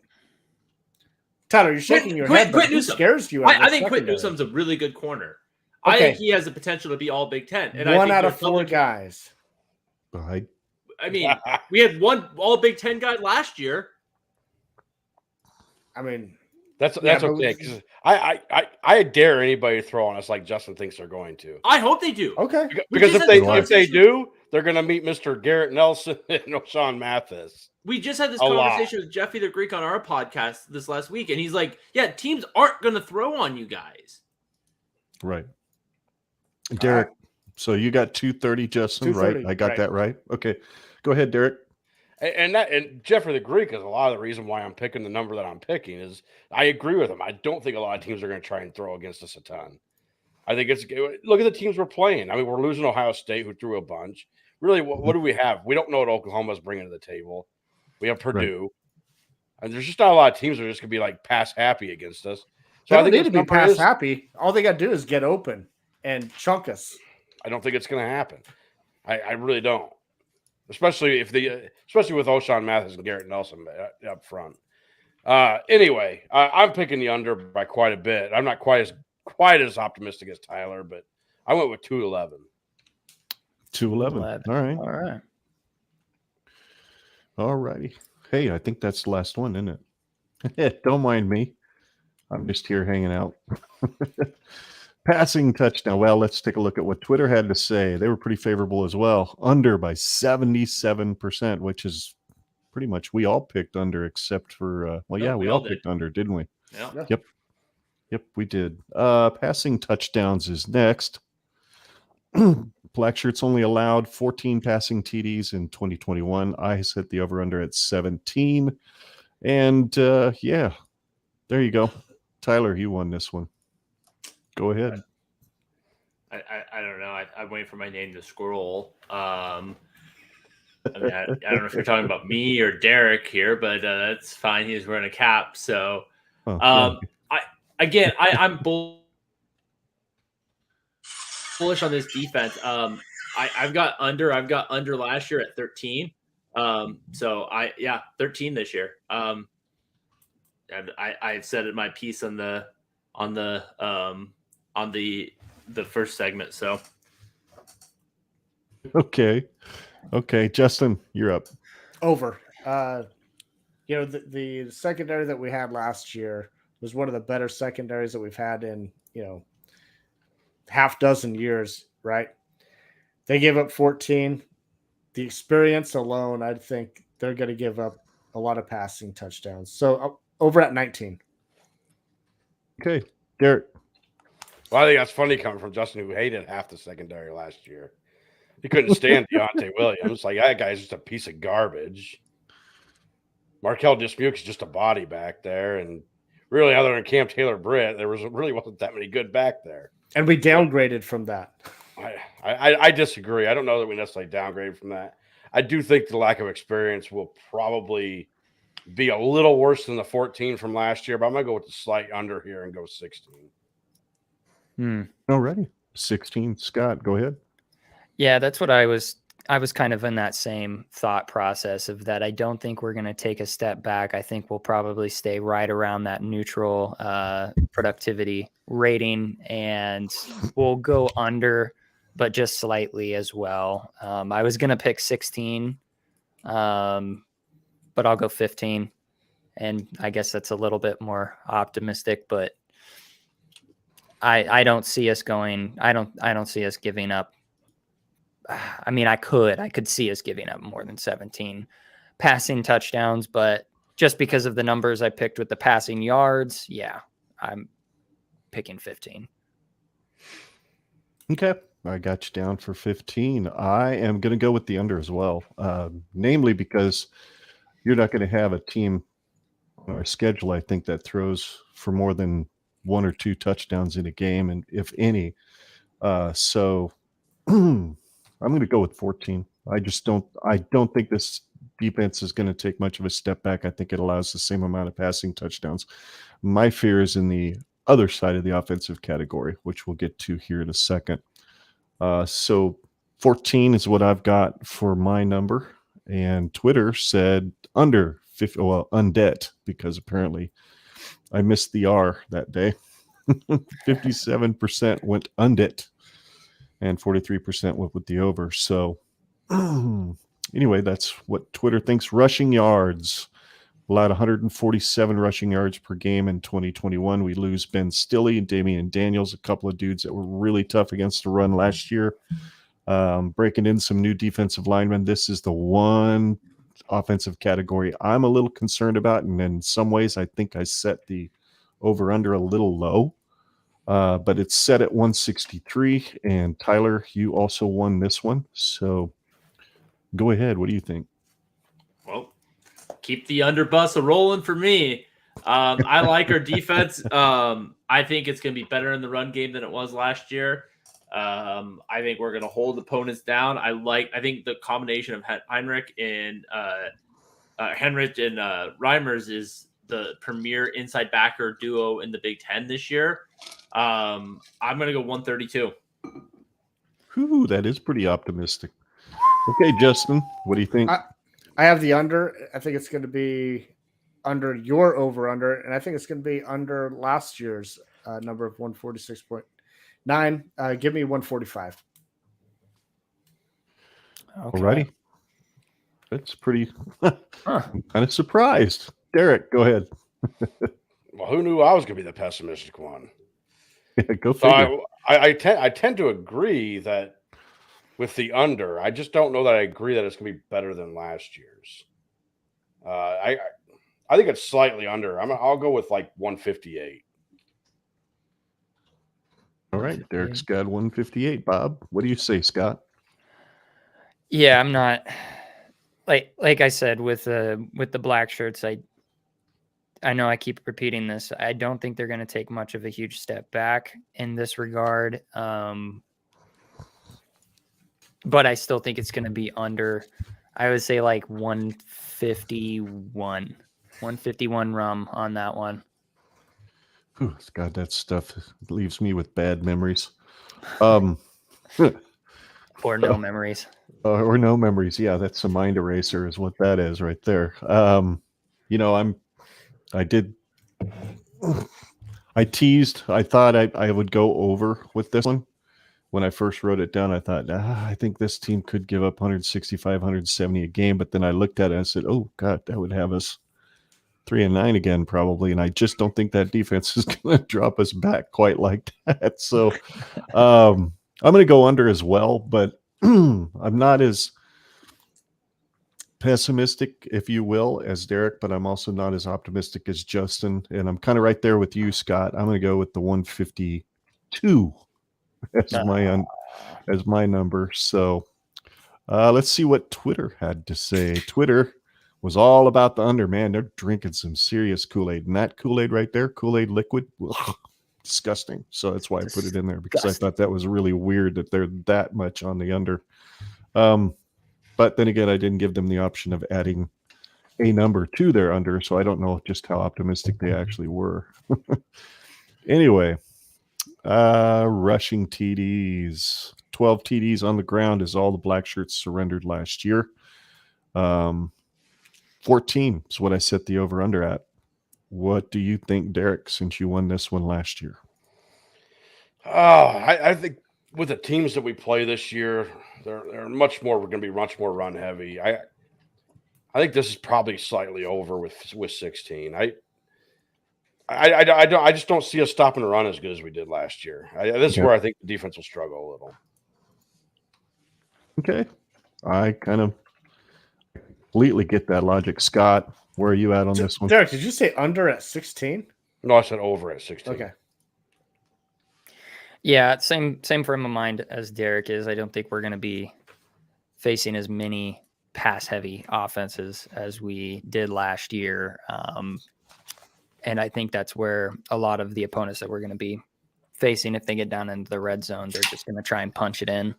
Tyler, you're shaking your head, but who scares you?
I think Quinn Newsom's a really good corner. Okay. I think he has the potential to be all Big Ten. And
one out of four guys.
I
mean, we had one all Big Ten guy last year.
I mean,
that's okay. Because I dare anybody to throw on us like Justin thinks they're going to.
I hope they do.
Okay.
Because if they do, they're going to meet Mr. Garrett Nelson and O'Shawn Mathis.
We just had this conversation with Jeffy the Greek on our podcast this last week, and he's like, "Yeah, teams aren't going to throw on you guys."
Right. Derrick. So you got 230, Justin, right? I got that right. Okay. Go ahead, Derrick.
And Jeffrey the Greek is a lot of the reason why I'm picking the number that I'm picking is I agree with him. I don't think a lot of teams are going to try and throw against us a ton. I think look at the teams we're playing. I mean, we're losing Ohio State, who threw a bunch. Really, what do we have? We don't know what Oklahoma's bringing to the table. We have Purdue. Right. And there's just not a lot of teams that are just going to be like pass happy against us.
So I think they need to be pass happy. All they got to do is get open and chunk us.
I don't think it's going to happen. I really don't. Especially with O'Shawn Mathis and Garrett Nelson up front. Anyway, I'm picking the under by quite a bit. I'm not quite as optimistic as Tyler, but I went with 211.
211. All right.
All right.
All righty. Hey, I think that's the last one, isn't it? Don't mind me. I'm just here hanging out. Passing touchdown. Well, let's take a look at what Twitter had to say. They were pretty favorable as well. Under by 77%, which is pretty much we all picked under except for we all picked under, didn't we?
Yeah.
Yep, we did. Passing touchdowns is next. Black Shirts only allowed 14 passing TDs in 2021. I set the over-under at 17. And yeah, there you go. Tyler, you won this one. Go ahead.
I don't know. I'm waiting for my name to scroll. I mean, I don't know if you're talking about me or Derrick here, but that's fine. He's wearing a cap. So, I'm bullish on this defense. I've got under last year at 13. 13 this year. I said it my piece on the first segment. So
okay, Justin, you're up.
Over. The secondary that we had last year was one of the better secondaries that we've had in half dozen years, right? They gave up 14. The experience alone, I think they're going to give up a lot of passing touchdowns. So over at 19.
Okay, Derrick.
Well, I think that's funny coming from Justin, who hated half the secondary last year. He couldn't stand Deontay Williams. Like, that guy's just a piece of garbage. Markel Dismuke's just a body back there. And really, other than Cam Taylor-Britt, there wasn't that many good back there.
And we downgraded from that.
I disagree. I don't know that we necessarily downgraded from that. I do think the lack of experience will probably be a little worse than the 14 from last year, but I'm going to go with the slight under here and go 16.
Alrighty. 16. Scott, go ahead.
Yeah, that's what I was kind of in that same thought process of that. I don't think we're going to take a step back. I think we'll probably stay right around that neutral productivity rating, and we'll go under, but just slightly as well. I was going to pick 16, but I'll go 15. And I guess that's a little bit more optimistic, but I don't see us going. I don't see us giving up. I mean, I could see us giving up more than 17 passing touchdowns, but just because of the numbers I picked with the passing yards, yeah, I'm picking 15.
Okay. I got you down for 15. I am going to go with the under as well, namely because you're not going to have a team or schedule, I think, that throws for more than 1 or 2 touchdowns in a game, and if any. So I'm going to go with 14. I don't think this defense is going to take much of a step back. I think it allows the same amount of passing touchdowns. My fear is in the other side of the offensive category, which we'll get to here in a second. So 14 is what I've got for my number. And Twitter said under 50, well, undet, because apparently I missed the R that day. 57% went undet. And 43% went with the over. So anyway, that's what Twitter thinks. Rushing yards. Allowed 147 rushing yards per game in 2021. We lose Ben Stilley and Damian Daniels, a couple of dudes that were really tough against the run last year. Breaking in some new defensive linemen. This is the one offensive category I'm a little concerned about. And in some ways, I think I set the over-under a little low. But it's set at 163, and Tyler, you also won this one. So go ahead. What do you think?
Well, keep the underbus a rolling for me. I like our defense. I think it's going to be better in the run game than it was last year. I think we're going to hold opponents down. I think the combination of Heinrich and Reimers is the premier inside backer duo in the Big Ten this year. I'm going to go 132.
Whew, that is pretty optimistic. Okay, Justin, what do you think?
I have the under. I think it's going to be under your over-under, and I think it's going to be under last year's number of 146.9. Give me 145.
Okay.
Alrighty. That's pretty.
Huh.
I'm kind of surprised. Derrick, go ahead.
Well, who knew I was going to be the pessimistic one?
Go
So
figure.
I tend to agree that with the under, I just don't know that I agree that it's going to be better than last year's. I think it's slightly under. I'll go with like 158.
All right, Derrick's got 158. Bob, what do you say, Scott?
Yeah, I'm not like I said with the black shirts. I know I keep repeating this. I don't think they're going to take much of a huge step back in this regard. But I still think it's going to be under. I would say like 151 rum on that one.
Whew, God, that stuff leaves me with bad memories.
Or no memories.
Or no memories. Yeah, that's a mind eraser is what that is right there. I teased. I thought I would go over with this one. When I first wrote it down, I thought, I think this team could give up 165, 170 a game. But then I looked at it and I said, oh, God, that would have us 3-9 again, probably. And I just don't think that defense is going to drop us back quite like that. So I'm going to go under as well. But I'm not as pessimistic, if you will, as Derrick, but I'm also not as optimistic as Justin. And I'm kind of right there with you, Scott. I'm going to go with the 152. As my number. So let's see what Twitter had to say. Twitter was all about the under, man. They're drinking some serious Kool-Aid. And that Kool-Aid right there, Kool-Aid liquid, ugh, disgusting. So that's why I put it in there, because I thought that was really weird that they're that much on the under. But then again, I didn't give them the option of adding a number to their under, so I don't know just how optimistic they actually were. Anyway. Rushing TDs, 12 TDs on the ground is all the black shirts surrendered last year. 14 is what I set the over under at. What do you think, Derrick, since you won this one last year?
I think with the teams that we play this year, they're much more. We're going to be much more run heavy. I think this is probably slightly over with 16. I just don't see us stopping the run as good as we did last year. This is where I think the defense will struggle a little.
Okay. I kind of completely get that logic. Scott, where are you at on this one?
Derrick, did you say under at 16?
No, I said over at 16.
Okay.
Yeah, same frame of mind as Derrick is. I don't think we're going to be facing as many pass-heavy offenses as we did last year. And I think that's where a lot of the opponents that we're going to be facing, if they get down into the red zone, they're just going to try and punch it in.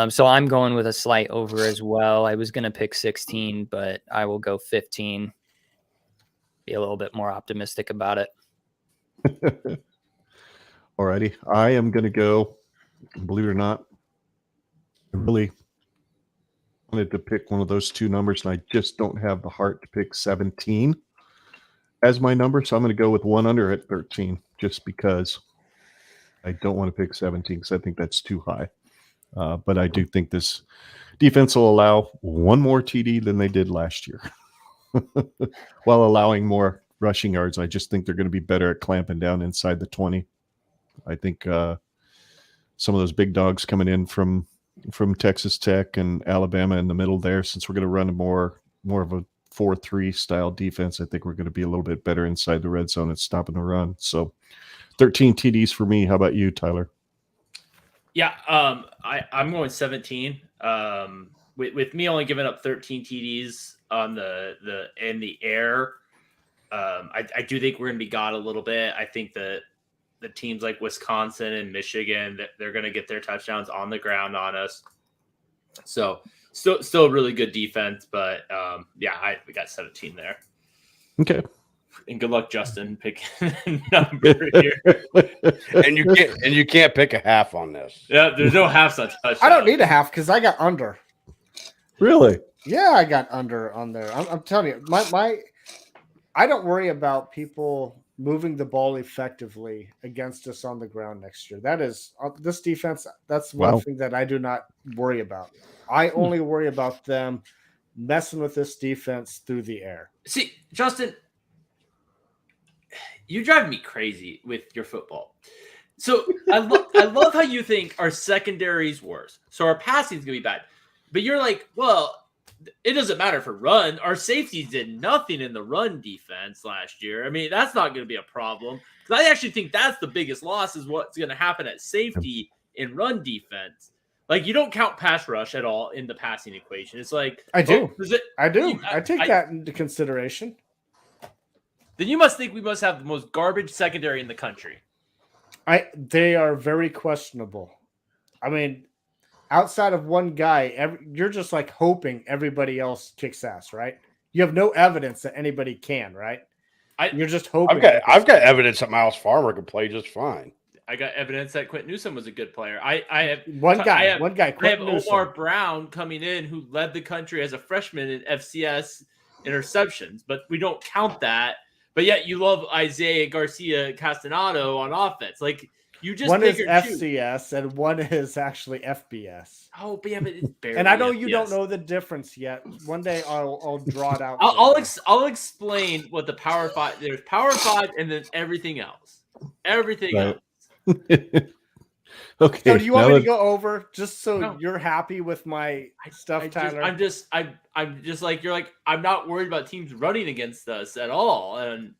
So I'm going with a slight over as well. I was going to pick 16, but I will go 15. Be a little bit more optimistic about it.
Alrighty. I am going to go, believe it or not, I really wanted to pick one of those two numbers, and I just don't have the heart to pick 17 as my number. So I'm going to go with one under at 13, just because I don't want to pick 17 because I think that's too high. But I do think this defense will allow one more TD than they did last year while allowing more rushing yards. I just think they're going to be better at clamping down inside the 20. I think some of those big dogs coming in from Texas Tech and Alabama in the middle there, since we're going to run more of a 4-3 style defense, I think we're going to be a little bit better inside the red zone at stopping the run. So 13 TDs for me. How about you, Tyler?
Yeah, I'm going 17. With me only giving up 13 TDs on the in the air, I do think we're going to be got a little bit. I think that the teams like Wisconsin and Michigan, that they're going to get their touchdowns on the ground on us. So still a really good defense, but we got 17 there.
Okay.
And good luck, Justin, picking a number here.
and you can't pick a half on this.
Yeah, there's no halves on touchdowns.
I don't need a half because I got under.
Really?
Yeah, I got under on there. I'm telling you, I don't worry about people moving the ball effectively against us on the ground next year. That is this defense. That's one
Wow.
thing that I do not worry about. I only worry about them messing with this defense through the air.
See, Justin, you drive me crazy with your football. So I love how you think our secondary is worse. So our passing is gonna be bad, but you're like, well, it doesn't matter for run. Our safeties did nothing in the run defense last year. I mean, that's not going to be a problem because I actually think that's the biggest loss is what's going to happen at safety in run defense. Like you don't count pass rush at all in the passing equation. It's like
I do.
oh,
I do. I take that into consideration.
Then you must think we must have the most garbage secondary in the country.
They are very questionable. I mean, outside of one guy, you're just like hoping everybody else kicks ass, right? You have no evidence that anybody can, right? You're just hoping.
I've got evidence that Miles Farmer could play just fine.
I got evidence that Quentin Newsome was a good player. I have
one guy.
I have Omar Brown coming in who led the country as a freshman in FCS interceptions, but we don't count that. But yet you love Isaiah Garcia Castanado on offense. Like you just
one is FCS and one is actually FBS.
Oh, but yeah, but it's barely.
And I know
FBS.
You don't know the difference yet. One day I'll draw it out.
I'll explain what the Power 5. There's Power 5 and then everything else. Everything else.
Okay.
So do you want me to go over just so you're happy with my stuff, Tyler?
I'm just like you're like I'm not worried about teams running against us at all, and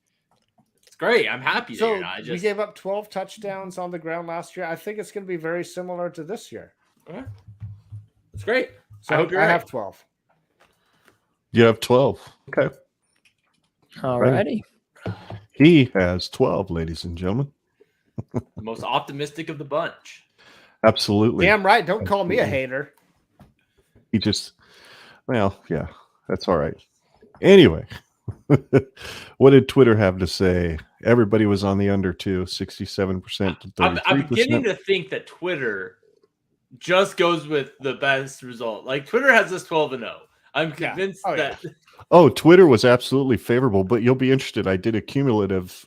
it's great. I'm happy.
So we gave up 12 touchdowns on the ground last year. I think it's going to be very similar to this year.
Okay. It's great.
So I have 12.
You have 12. Okay.
All righty.
He has 12, ladies and gentlemen.
The most optimistic of the bunch.
Absolutely.
Damn right. Don't call me a hater.
He just, well, yeah, that's all right. Anyway, what did Twitter have to say? Everybody was on the under too, 67% to 33%.
I'm beginning to think that Twitter just goes with the best result. Like Twitter has this 12-0. I'm convinced that.
Yeah. Oh, Twitter was absolutely favorable, but you'll be interested. I did a cumulative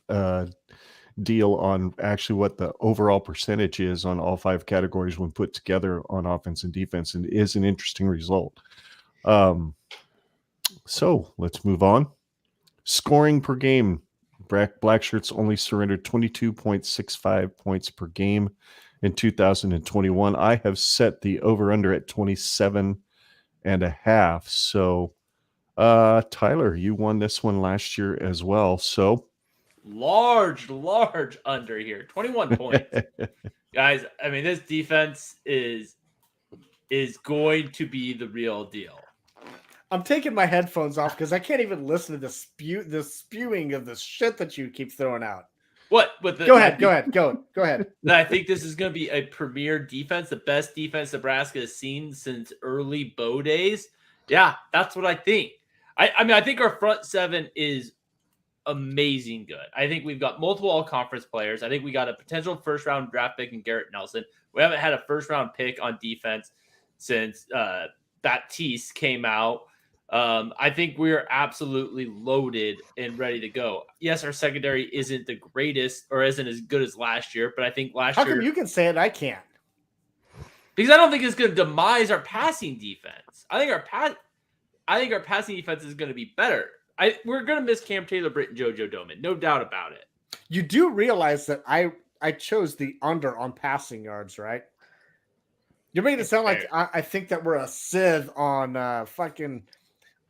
deal on actually what the overall percentage is on all 5 categories when put together on offense and defense, and it is an interesting result. So let's move on. Scoring per game. Black Shirts only surrendered 22.65 points per game in 2021. I have set the over-under at 27.5. So, Tyler, you won this one last year as well. So,
large under here, 21 points. Guys, I mean, this defense is going to be the real deal.
I'm taking my headphones off because I can't even listen to the spewing of the shit that you keep throwing out.
What?
Go ahead.
I think this is going to be a premier defense, the best defense Nebraska has seen since early Bo days. Yeah, that's what I think. I mean, I think our front 7 is amazing good. I think we've got multiple all-conference players. I think we got a potential first-round draft pick in Garrett Nelson. We haven't had a first-round pick on defense since Baptiste came out. I think we're absolutely loaded and ready to go. Yes, our secondary isn't the greatest or isn't as good as last year, but I think last year...
How come you can say it, I can't?
Because I don't think it's going to demise our passing defense. I think our passing defense is going to be better. We're going to miss Cam Taylor, Britt, and JoJo Doman. No doubt about it.
You do realize that I chose the under on passing yards, right? You're making it sound like I think that we're a sieve on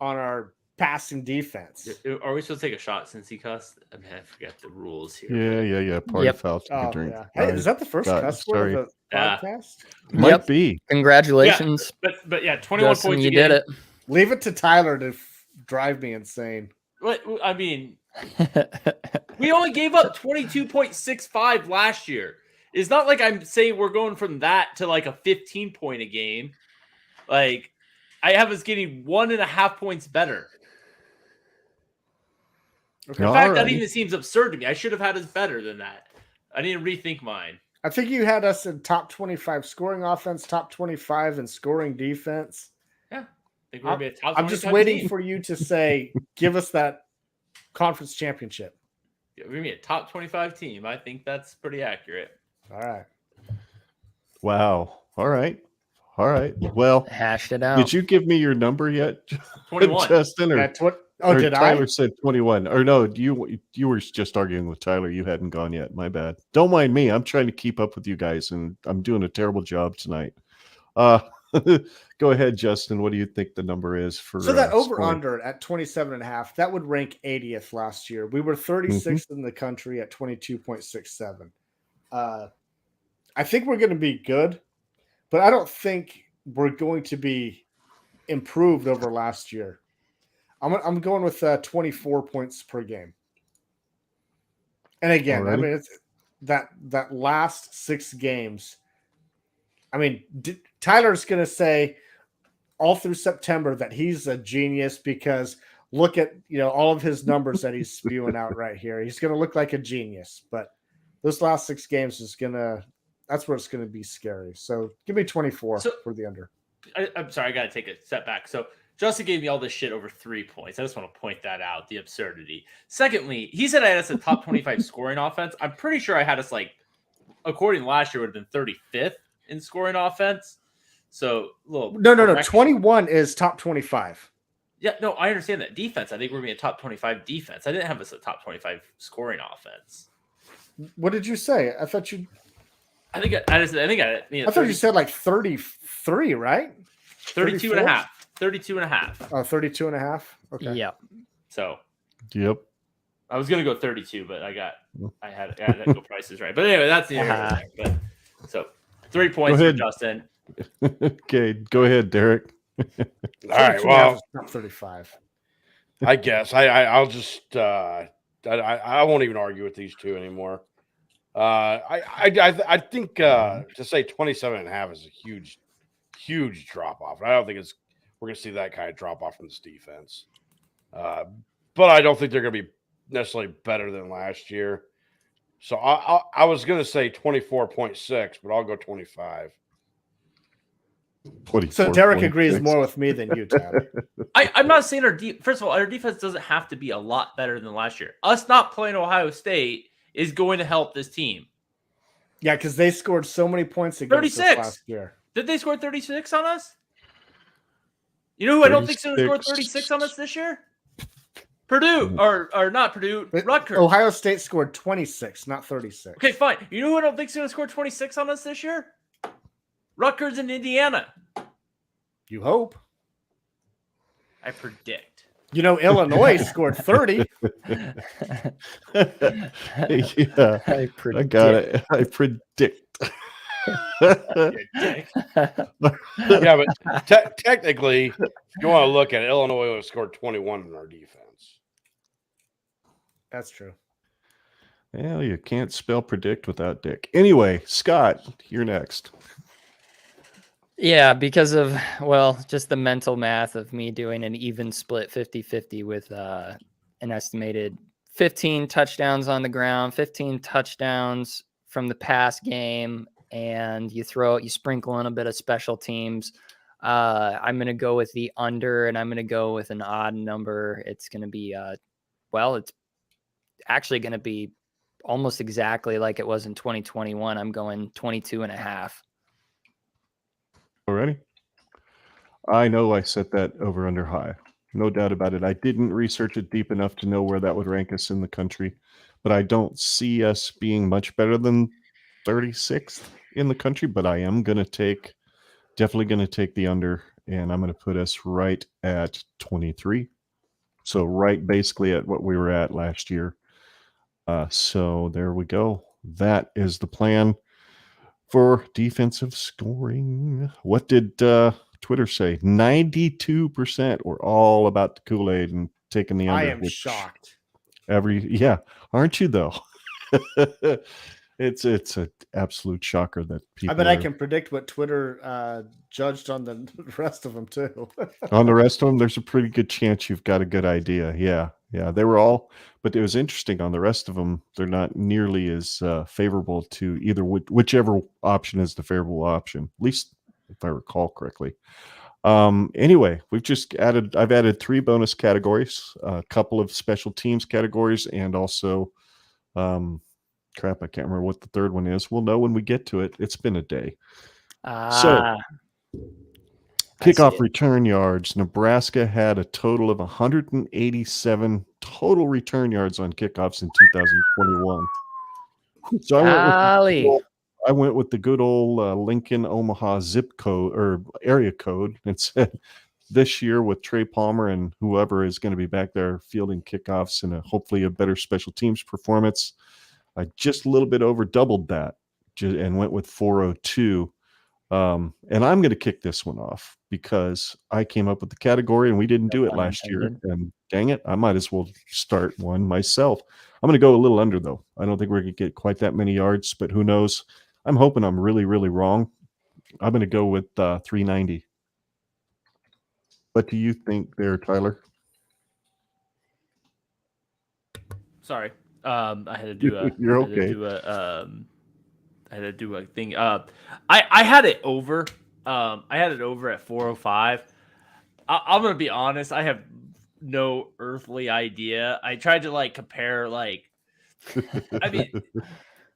on our passing defense.
Are we supposed to take a shot since he cussed? I mean, I forget the rules here.
Yeah. Party foul.
Oh,
drink.
yeah. Hey, is that the first cuss word of the podcast?
Might be.
Congratulations.
Yeah, but yeah, 21
Justin,
points.
You did it.
Leave it to Tyler to drive me insane.
What? I mean, we only gave up 22.65 last year. It's not like I'm saying we're going from that to like a 15 point a game. Like, I have us getting 1.5 points better. Okay. In fact, that even seems absurd to me. I should have had us better than that. I need to rethink mine.
I think you had us in top 25 scoring offense, top 25 in scoring defense.
Yeah. think we're gonna be a top.
I'm just
25
waiting
team.
for you to say, give us that conference championship.
Yeah, we're gonna be a top 25 team. I think that's pretty accurate.
All right.
Wow. All right. Well,
Hashed it out.
did you give me your number yet,
21.
Justin? Or,
That's what. Oh,
or
did
Tyler
I?
said 21. Or no, you were just arguing with Tyler. You hadn't gone yet. My bad. Don't mind me. I'm trying to keep up with you guys, and I'm doing a terrible job tonight. Go ahead, Justin. What do you think the number is for?
So that over
scoring?
under at 27.5, that would rank 80th last year. We were 36th in the country at 22.67. I think we're going to be good, but I don't think we're going to be improved over last year. I'm going with 24 points per game. And again,
Alrighty.
I mean, it's that last 6 games. I mean, Tyler's going to say all through September that he's a genius because look at, all of his numbers that he's spewing out right here. He's going to look like a genius, but those last 6 games that's where it's going to be scary. So give me 24 for the under.
I'm sorry, I got to take a step back. So Justin gave me all this shit over 3 points. I just want to point that out, the absurdity. Secondly, he said I had us a top 25 scoring offense. I'm pretty sure I had us according to last year, would have been 35th in scoring offense. So
no. 21 is top 25.
Yeah, no, I understand that. Defense, I think we're going to be a top 25 defense. I didn't have us a top 25 scoring offense.
What did you say? I thought you.
I thought
you said like 33, right?
32 and a half. 32 and a half.
Oh, 32 and a half. Okay.
Yeah.
So.
Yep.
I was gonna go 32, but I had to go prices right. But anyway, that's the area. But so 3 points for Justin.
Okay, go ahead, Derrick.
All right. Well,
not 35.
I guess I'll just I won't even argue with these two anymore. I think to say 27 and a half is a huge drop off. I don't think we're going to see that kind of drop off from this defense. But I don't think they're going to be necessarily better than last year. So I was going to say 24.6, but I'll go 25.
So Derrick agrees more with me than you, Tyler.
I'm not saying first of all, our defense doesn't have to be a lot better than last year. Us not playing Ohio State is going to help this team.
Yeah, because they scored so many points against us last year.
Did they score 36 on us? You know who I don't think is going to score 36 on us this year? Purdue, or not Purdue, Rutgers.
Ohio State scored 26, not 36.
Okay, fine. You know who I don't think is going to score 26 on us this year? Rutgers and Indiana.
You hope.
I predict.
Illinois scored 30.
Yeah, I got it. I predict.
Yeah, but technically, if you want to look at it, Illinois would have scored 21 in our defense.
That's true.
Well, you can't spell predict without Dick. Anyway, Scott, you're next.
Yeah, because of, just the mental math of me doing an even split 50-50 with an estimated 15 touchdowns on the ground, 15 touchdowns from the pass game, and you sprinkle in a bit of special teams. I'm going to go with the under, and I'm going to go with an odd number. It's going to be, it's actually going to be almost exactly like it was in 2021. I'm going 22 and a half.
Already? I know I set that over under high. No doubt about it. I didn't research it deep enough to know where that would rank us in the country, but I don't see us being much better than 36th in the country, but I am definitely going to take the under, and I'm going to put us right at 23. So right basically at what we were at last year. So there we go. That is the plan for defensive scoring. What did Twitter say? 92% were all about the Kool-Aid and taking the under.
I am shocked.
Aren't you though? It's an absolute shocker that people.
I bet I can predict what Twitter judged on the rest of them too.
On the rest of them, there's a pretty good chance you've got a good idea. Yeah, they were all, but it was interesting. On the rest of them, they're not nearly as favorable to either whichever option is the favorable option. At least if I recall correctly. Anyway, I've added 3 bonus categories, a couple of special teams categories, and also, crap, I can't remember what the third one is. We'll know when we get to it. It's been a day.
I see
Kickoff
it.
return yards. Nebraska had a total of 187 total return yards on kickoffs in 2021. So I went with the good old Lincoln, Omaha zip code or area code and said this year with Trey Palmer and whoever is going to be back there fielding kickoffs and hopefully a better special teams performance, I just a little bit over doubled that and went with 402. And I'm going to kick this one off because I came up with the category and we didn't do it last year. And dang it, I might as well start one myself. I'm going to go a little under, though. I don't think we're going to get quite that many yards, but who knows? I'm hoping I'm really, really wrong. I'm going to go with 390. What do you think there, Tyler?
Sorry. I had to do a.
You're
I had to
okay.
do a, I had to do a thing. I had it over. I had it over at 405. I'm gonna be honest. I have no earthly idea. I tried to like compare like. I mean,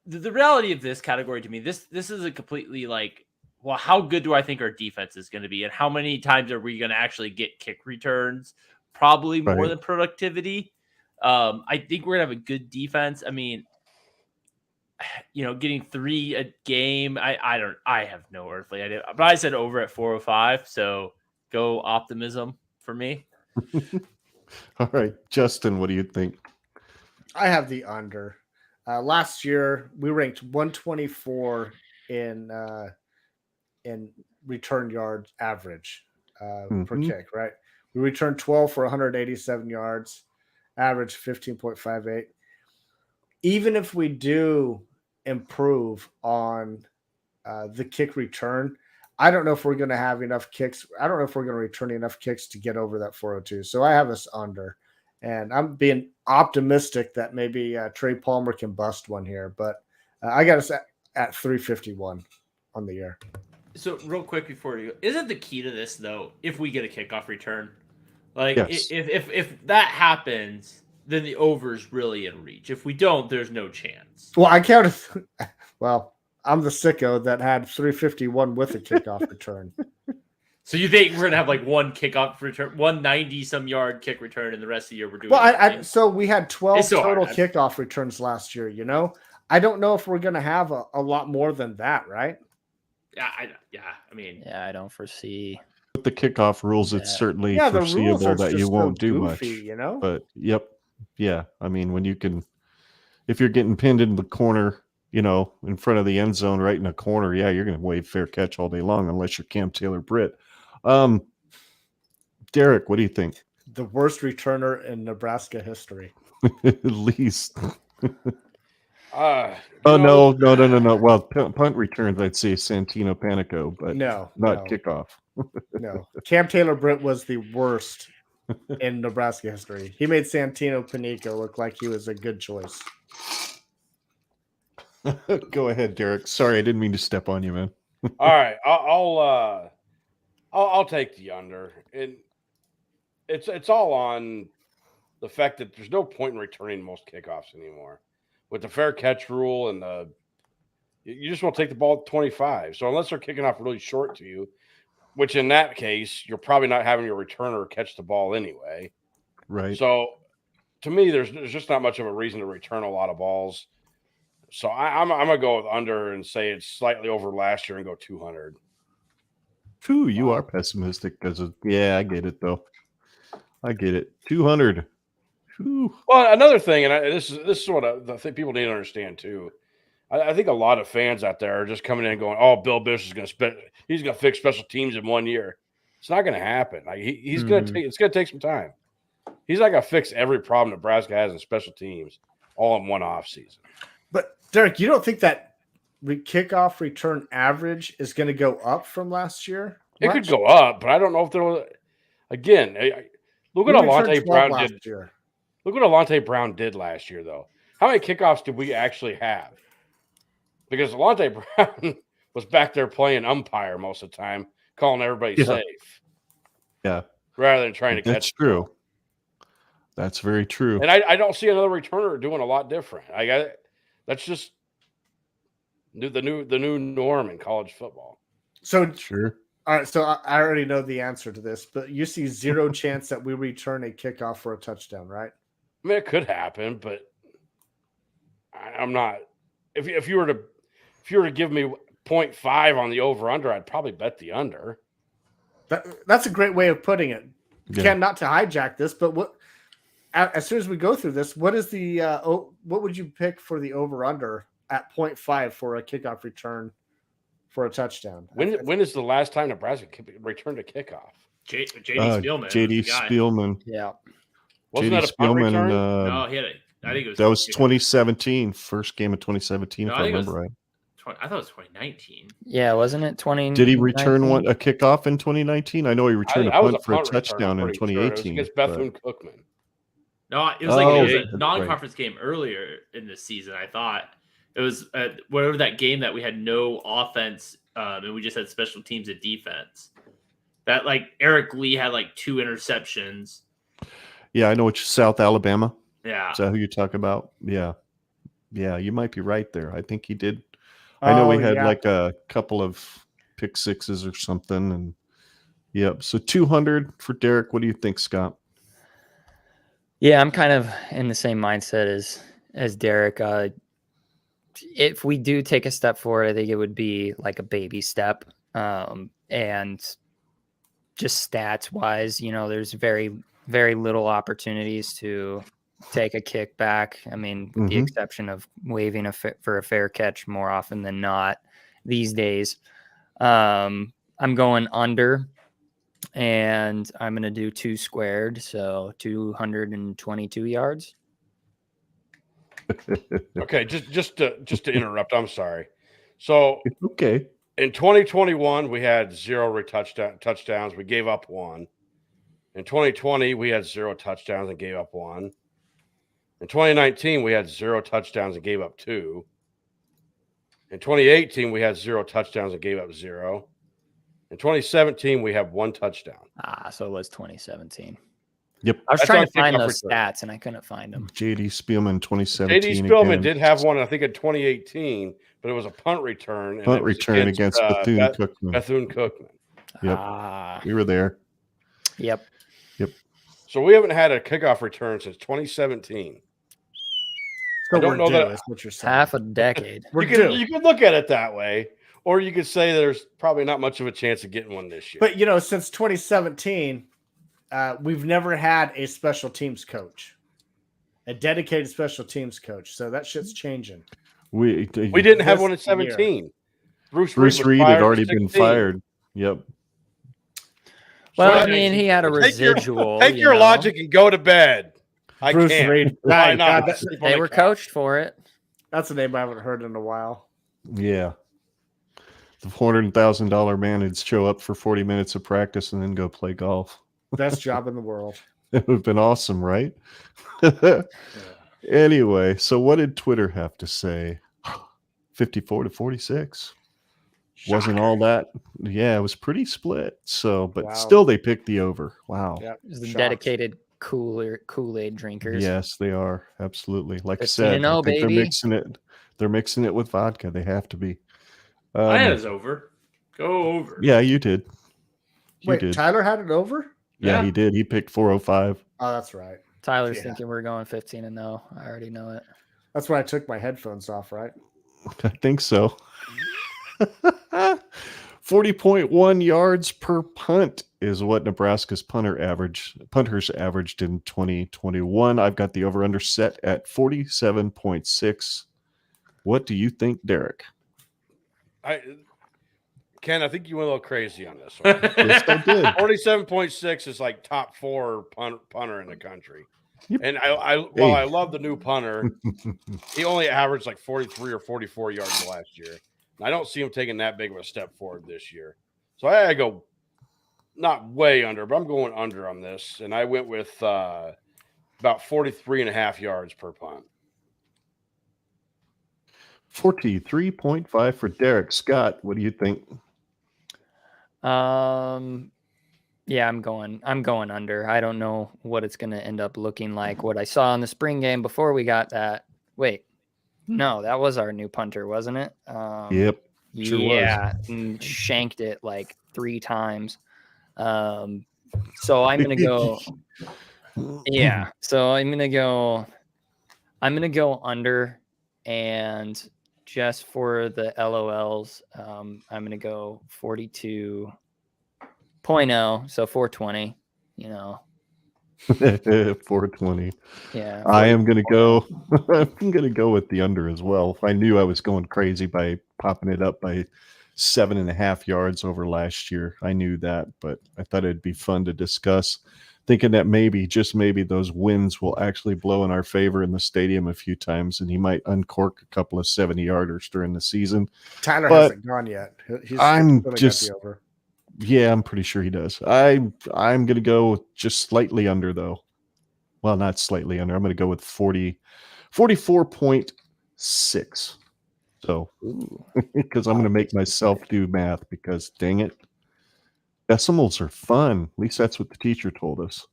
the reality of this category to me, this is a completely like, well, how good do I think our defense is going to be, and how many times are we going to actually get kick returns? Probably more
Right.
than productivity. I think we're gonna have a good defense. I mean, getting 3 a game. I have no earthly idea. But I said over at 405. So go Optimism for me.
All right, Justin, what do you think?
I have the under. Last year we ranked 124 in return yards average per kick. Right, we returned 12 for 187 yards, average 15.58. Even if we do improve on the kick return, I don't know if we're going to have enough kicks. I don't know if we're going to return enough kicks to get over that 402. So I have us under. And I'm being optimistic that maybe Trey Palmer can bust one here, but I got us at 351 on the year.
So real quick before you go, isn't the key to this though, if we get a kickoff return, like
Yes.
if that happens, then the over is really in reach. If we don't, there's no chance.
Well, I counted. Well, I'm the sicko that had 351 with a kickoff return.
So you think we're gonna have like one kickoff return, 190 some yard kick return, and the rest of the year we're doing?
Well, so we had 12
It's so
total
hard.
kickoff returns last year. I don't know if we're going to have a lot more than that, right?
Yeah, I mean,
Yeah, I don't foresee.
With the kickoff rules, it's certainly
the rules
foreseeable
are
that you
just
won't
so
do
goofy,
much. But yeah. I mean, when you can, if you're getting pinned in the corner, in front of the end zone, right in the corner, yeah, you're going to wave fair catch all day long, unless you're Cam Taylor-Britt. Derrick, what do you think?
The worst returner in Nebraska history.
At least.
No.
Well, punt returns, I'd say Santino Panico, but not kickoff.
No. Cam Taylor-Britt was the worst in Nebraska history. He made Santino Panico look like he was a good choice.
Go ahead, Derrick. Sorry, I didn't mean to step on you, man.
All right, I'll take the under, and it's all on the fact that there's no point in returning most kickoffs anymore with the fair catch rule, and you just want to take the ball at 25. So unless they're kicking off really short to you, which in that case you're probably not having your returner catch the ball anyway.
Right.
So to me, there's just not much of a reason to return a lot of balls. So I'm gonna go with under and say it's slightly over last year and go 200.
Phew, you are pessimistic because of I get it though. I get it. 200. Whew.
Well, another thing, and this is what the thing people need to understand too. I think a lot of fans out there are just coming in and going, "Oh, Bill Bish is going to he's going to fix special teams in 1 year." It's not going to happen. Like he's going to take. It's going to take some time. He's not going to fix every problem Nebraska has in special teams all in one offseason.
But Derrick, you don't think that kickoff return average is going to go up from last year?
It could go up, but I don't know if there was. Again, look what Alante Brown did. Look what Alante Brown did last year, though. How many kickoffs did we actually have? Because Alante Brown was back there playing umpire most of the time, calling everybody safe.
Yeah,
rather than trying to catch.
that's true. That's very true.
And I don't see another returner doing a lot different. That's just the new norm in college football.
So,
Sure.
all right. So I already know the answer to this, but you see zero chance that we return a kickoff for a touchdown, right?
I mean, it could happen, but I'm not. If you were to give me 0.5 on the over under, I'd probably bet the under.
That's a great way of putting it.
Yeah.
Ken, not to hijack this, but what? As soon as we go through this, what is the what would you pick for the over under at 0.5 for a kickoff return for a touchdown?
When is the last time Nebraska returned a kickoff?
JD Spielman.
JD
was the guy.
Spielman.
Yeah.
Wasn't
JD
that a punt
Spielman.
return?
No, he had it. I think it was.
That was 2017, first game of 2017,
No,
if
I
I
think it was-
remember right.
I thought it was 2019.
Yeah, wasn't it 20?
Did he return a kickoff in 2019? I know he returned a
I was
punt for a
punt return,
touchdown
I'm
in
pretty sure. It was
2018.
against
but-
Bethune-Cookman.
No, it was
Oh,
it was
that's
a non-conference game earlier in the season. I thought it was whatever that game that we had no offense and we just had special teams and defense. That like Eric Lee had like 2 interceptions.
Yeah, I know it's South Alabama.
Yeah,
Is that who you talk about? Yeah. Yeah, you might be right there. I think he did. I know we had like a couple of pick sixes or something. And yep. So 200 for Derrick. What do you think, Scott?
Yeah, I'm kind of in the same mindset as Derrick. If we do take a step forward, I think it would be like a baby step. And just stats wise, there's very, very little opportunities to take a kick back. I mean, with the exception of waving for a fair catch more often than not these days. I'm going under. And I'm going to do 2 squared, so 222 yards.
Okay, just to interrupt, I'm sorry. So
Okay.
in 2021, we had 0 touchdowns. We gave up 1. In 2020, we had 0 touchdowns and gave up 1. In 2019, we had 0 touchdowns and gave up 2. In 2018, we had 0 touchdowns and gave up 0. In 2017, we have 1 touchdown.
So it was 2017.
Yep.
I was
That's
trying
on
to find
kickoff
those
return.
stats, and I couldn't find them.
JD Spielman 2017.
JD Spielman
again.
did have one, I think, in 2018, but it was a punt return. And
Punt
it was
return against Bethune-Cookman.
Bethune-Cookman.
Yep. We were there.
Yep.
So we haven't had a kickoff return since 2017.
So
I don't
we're
know
due,
that-
is what you're saying.
Half a decade.
We're
You
due.
could look at it that way, or you could say there's probably not much of a chance of getting one this year.
But since 2017, we've never had a special teams coach, a dedicated special teams coach. So that shit's changing.
we didn't have
this
one in 17. Bruce
Bruce
Reed
Reed
was
had
fired
already
in
been
16.
fired. Yep.
Well,
So
I mean, he had a
take your-
residual.
Take your logic and go to bed. I
Bruce
can't.
Reed.
Why
God,
not?
that-
Sleep on
They
the
were
couch.
coached for it.
That's a name I haven't heard in a while.
Yeah. The $400,000 man would show up for 40 minutes of practice and then go play golf.
Best job in the world.
It would have been awesome, right? Anyway, so what did Twitter have to say? 54-46. Wasn't all that. Yeah, it was pretty split. So, but
Wow.
still they picked the over. Wow.
Yep.
It was the
Shocked.
dedicated Kool-Aid drinkers.
Yes, they are. Absolutely. Like I
15-0,
said, I think they're
baby.
mixing it. They're mixing it with vodka. They have to be.
I had us over. Go over.
Yeah, you did. You
Wait,
did.
Tyler had it over?
Yeah,
Yeah.
he did. He picked 405.
Oh, that's right.
Tyler's
Yeah.
thinking we're going 15-0. I already know it.
That's when I took my headphones off, right?
I think so. 40.1 yards per punt is what Nebraska's punters averaged in 2021. I've got the over-under set at 47.6. What do you think, Derrick?
Ken, I think you went a little crazy on this one.
Yes, I did.
47.6 is like top 4 punter in the country.
Yep.
And while I love the new punter, he only averaged like 43 or 44 yards last year. And I don't see him taking that big of a step forward this year. So I go not way under, but I'm going under on this. And I went with about 43.5 yards per punt.
43.5 for Derrick. Scott, what do you think?
I'm Yeah, I'm going under. I don't know what it's going to end up looking like. What I saw in the spring game before we got that. Wait, no, that was our new punter, wasn't it?
Yep, sure was.
Yeah, and shanked it like 3 times. So I'm going to go. Yeah, so I'm going to go under, and just for the LOLs, I'm going to go 42.0, so 420,
420.
Yeah.
I am going to go. I'm going to go with the under as well. I knew I was going crazy by popping it up by 7.5 yards over last year. I knew that, but I thought it'd be fun to discuss. Thinking that maybe, just maybe, those winds will actually blow in our favor in the stadium a few times, and he might uncork a couple of 70-yarders during the season.
Tyler
But
hasn't gone yet.
I'm
still got
just-
the over.
Yeah, I'm pretty sure he does. I'm going to go just slightly under, though. Well, not slightly under. I'm going to go with 44.6. So, because I'm going to make myself do math, because dang it, decimals are fun. At least that's what the teacher told us.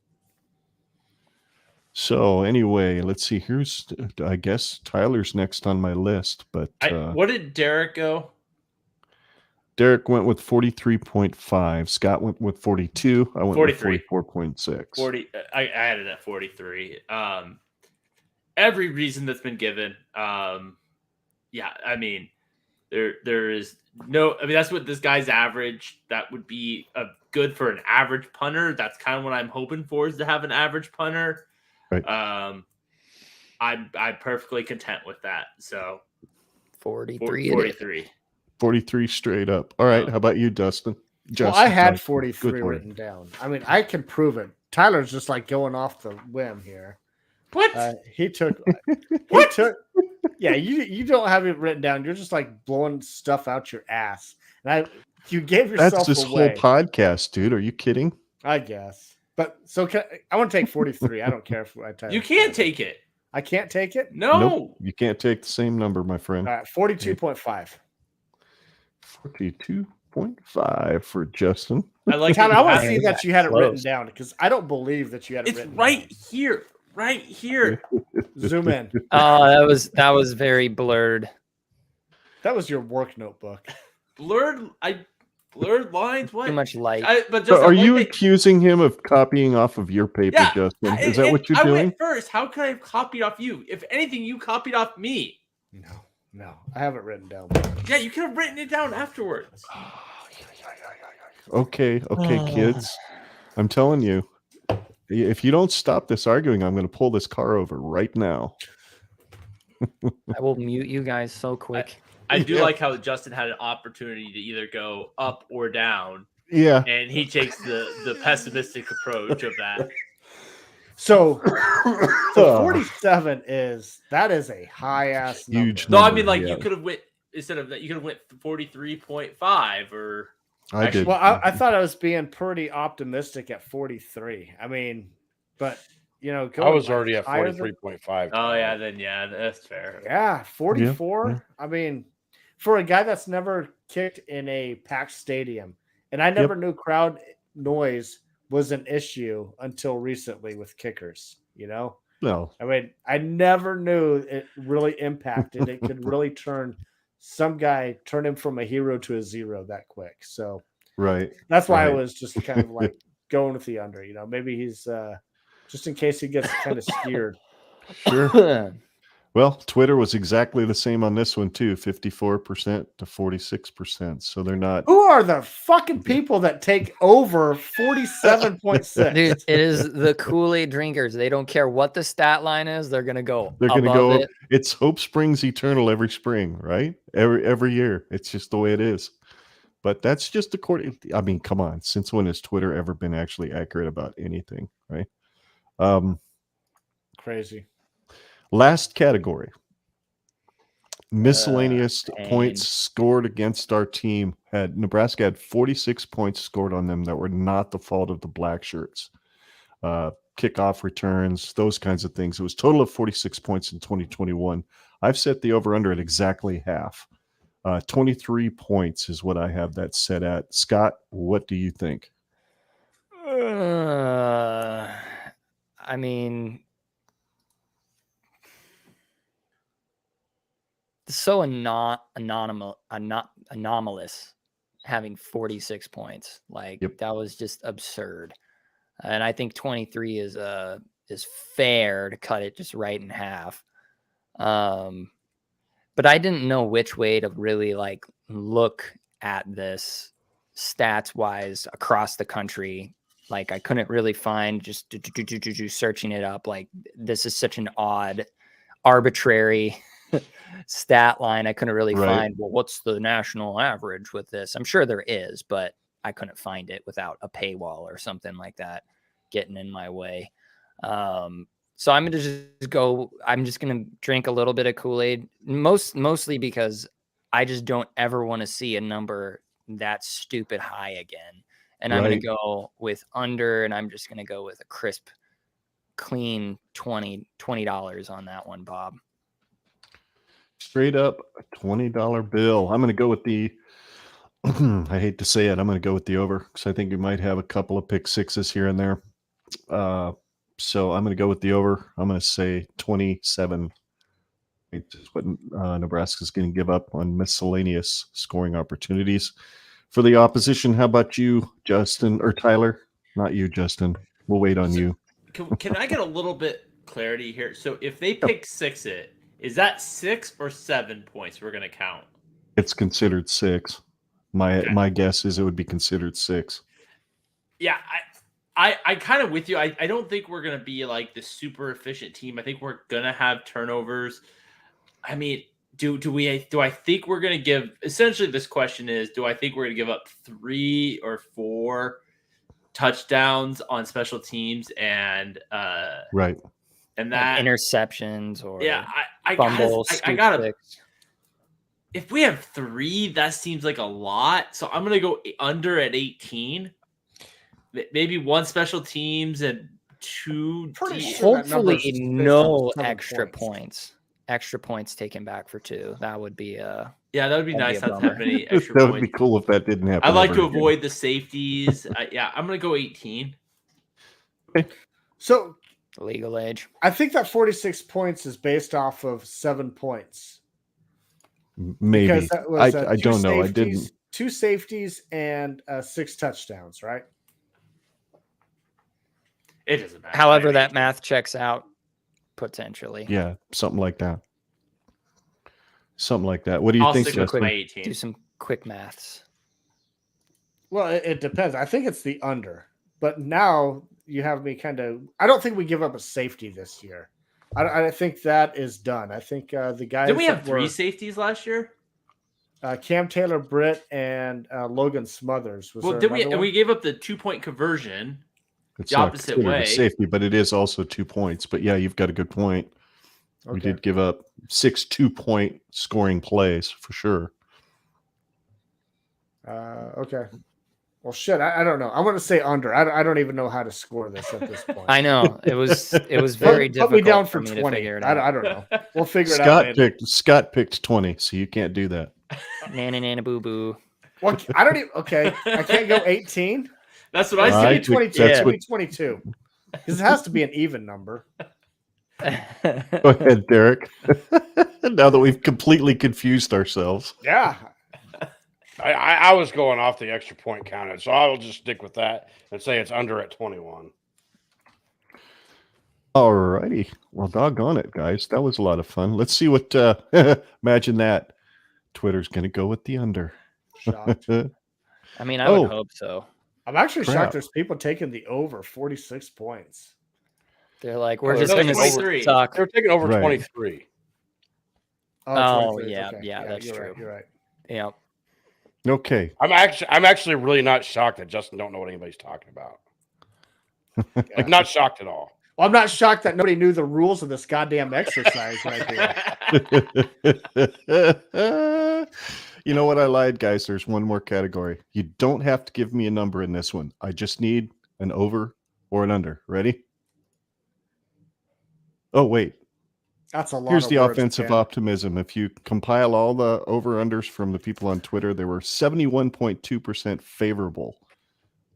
So anyway, let's see. Here's, I guess Tyler's next on my list, but
What did Derrick go?
Derrick went with 43.5. Scott went with 42. I went
43.
with 44.6.
40. I added at 43. Every reason that's been given. Yeah, I mean, there is no. I mean, that's what this guy's average. That would be good for an average punter. That's kind of what I'm hoping for, is to have an average punter.
Right.
I'm perfectly content with that. So
43.
43.
43 straight up. All right. How about you, Dustin?
Well, I had
Justin,
43
good one.
written down. I mean, I can prove it. Tyler's just like going off the whim here.
What?
He took. Yeah, you don't have it written down. You're just like blowing stuff out your ass. And you gave yourself
That's this
away.
whole podcast, dude. Are you kidding?
I guess. But so I want to take 43. I don't care if I type.
You can't take it.
I can't take it.
No.
Nope. You can't take the same number, my friend.
All right, 42.5.
42.5 for Justin.
I like.
Tyler, I want to
had
see
it
that you had it written
close.
down, because I don't believe that you had it
It's
written
right
down.
here. Right here.
Zoom in.
Oh, that was very blurred.
That was your work notebook.
Blurred lines. What?
Too much light.
But
So
just
are you accusing him of copying off of your paper,
Yeah,
Justin? Is that what you're
I
doing?
went first. How could I have copied off you? If anything, you copied off me.
No, I have it written down.
Yeah, you could have written it down afterwards.
Okay, kids. I'm telling you, if you don't stop this arguing, I'm going to pull this car over right now.
I will mute you guys so quick.
I do
Yeah.
like how Justin had an opportunity to either go up or down,
Yeah.
and he takes the pessimistic approach of that.
So 47 is a high ass
Huge
No, I
number,
mean, like,
yeah.
you could have went, instead of that, you could have went 43.5 or
I did.
Well, I thought I was being pretty optimistic at 43. I mean, but
I
going
was already at
higher than-
43.5.
oh yeah, then yeah, that's fair.
Yeah, 44.
Yeah.
I mean, for a guy that's never kicked in a packed stadium, and I never knew crowd noise was an issue until recently with kickers.
Well,
I mean, I never knew it really impacted. It could really turn him from a hero to a zero that quick. So
right.
that's why I
Right.
was just kind of like going with the under. Maybe he's just in case he gets kind of scared.
Sure. Well, Twitter was exactly the same on this one too, 54% to 46%. So they're not.
Who are the fucking people that take over 47.6?
Dude, it is the Kool-Aid drinkers. They don't care what the stat line is. They're gonna go.
They're going to
above
go.
it.
It's hope springs eternal every spring, right? Every year. It's just the way it is. But that's just according. I mean, come on. Since when has Twitter ever been actually accurate about anything, right?
Crazy.
Last category. Miscellaneous
pain.
points scored against our team. Nebraska had 46 points scored on them that were not the fault of the black shirts. Kickoff returns, those kinds of things. It was a total of 46 points in 2021. I've set the over-under at exactly half. 23 points is what I have that set at. Scott, what do you think?
I mean, it's so anomalous having 46 points. Like
Yep.
that was just absurd. And I think 23 is fair to cut it just right in half. But I didn't know which way to really like look at this stats wise across the country. Like I couldn't really find just searching it up. Like this is such an odd, arbitrary stat line. I couldn't really find, well, what's the national average with this? I'm sure there is, but I couldn't find it without a paywall or something like that getting in my way. So I'm just gonna drink a little bit of Kool-Aid, mostly because I just don't ever want to see a number that stupid high again. And I'm gonna go with under, and I'm just gonna go with a crisp, clean $20 on that one, Bob.
Straight up $20 bill. I'm gonna go with the I hate to say it, I'm gonna go with the over because I think we might have a couple of pick sixes here and there. So I'm going to go with the over. I'm going to say 27. It's what Nebraska's going to give up on miscellaneous scoring opportunities for the opposition. How about you, Justin, or Tyler? Not you, Justin. We'll wait on you.
Can I get a little bit clarity here? So if they pick six, is that 6 or 7 points we're going to count?
It's considered 6. My guess is it would be considered 6.
Yeah, I kind of with you. I don't think we're gonna be like the super efficient team. I think we're gonna have turnovers. I mean, do I think we're gonna give? Essentially, this question is: do I think we're gonna give up 3 or 4 touchdowns on special teams and
right,
and that
like interceptions or
I
fumbles?
I gotta. If we have 3, that seems like a lot. So I'm gonna go under at 18. Maybe 1 special teams and 2.
Hopefully, no extra points. Extra points taken back for 2. That would be
that would be nice. Not to have any
that
extra points.
Would be cool if that didn't happen.
I'd like to avoid the safeties. I'm gonna go 18.
Okay.
So
legal age.
I think that 46 points is based off of 7 points.
Maybe
because that was,
I don't know. I didn't.
2 safeties and 6 touchdowns, right?
It doesn't matter.
However, that math checks out potentially.
Yeah, something like that. Something like that. What do you think, Justin?
Do some quick maths.
Well, it depends. I think it's the under, but now you have me kind of. I don't think we give up a safety this year. I think that is done. I think the guys.
Did we have 3 safeties last year?
Cam Taylor, Britt, and Logan Smothers.
We gave up the 2-point conversion.
It's
the opposite way.
Safety, but it is also 2 points. But yeah, you've got a good point. Okay. We did give up 6 2-point scoring plays for sure.
Okay. Well, shit. I don't know. I want to say under. I don't even know how to score this at this point.
I know it was very difficult.
Put me down for
me
20.
To figure it out.
I don't know. We'll figure it out.
Scott picked 20, so you can't do that.
Nana boo boo.
Well, I don't even. Okay, I can't go 18.
That's what I
say. 22. Yeah. 22. Because it has to be an even number.
Go ahead, Derrick. Now that we've completely confused ourselves.
Yeah.
I was going off the extra point counted, so I'll just stick with that and say it's under at 21.
All righty. Well, doggone it, guys. That was a lot of fun. Let's see what imagine that. Twitter's going to go with the under.
Shocked.
I mean, I would hope so.
I'm actually shocked there's people taking the over 46 points.
They're like, we're just going to suck.
They're taking over 23.
Oh,
23.
yeah,
Okay.
yeah, that's
you're
true.
Right, you're right.
Yeah.
Okay.
I'm actually really not shocked that Justin don't know what anybody's talking about. Like, not shocked at all.
Well, I'm not shocked that nobody knew the rules of this goddamn exercise right
here. You know what? I lied, guys. There's one more category. You don't have to give me a number in this one. I just need an over or an under. Ready? Oh, wait.
That's a lot.
Here's the offensive optimism. If you compile all the over-unders from the people on Twitter, they were 71.2% favorable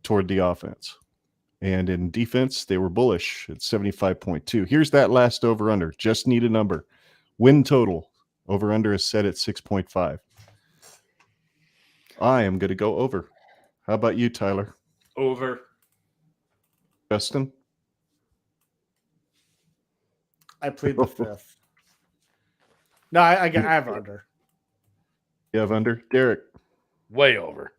toward the offense. And in defense, they were bullish at 75.2. Here's that last over-under. Just need a number. Win total. Over-under is set at 6.5. I am going to go over. How about you, Tyler?
Over.
Justin?
I plead the fifth. No, I have under.
You have under? Derrick?
Way over.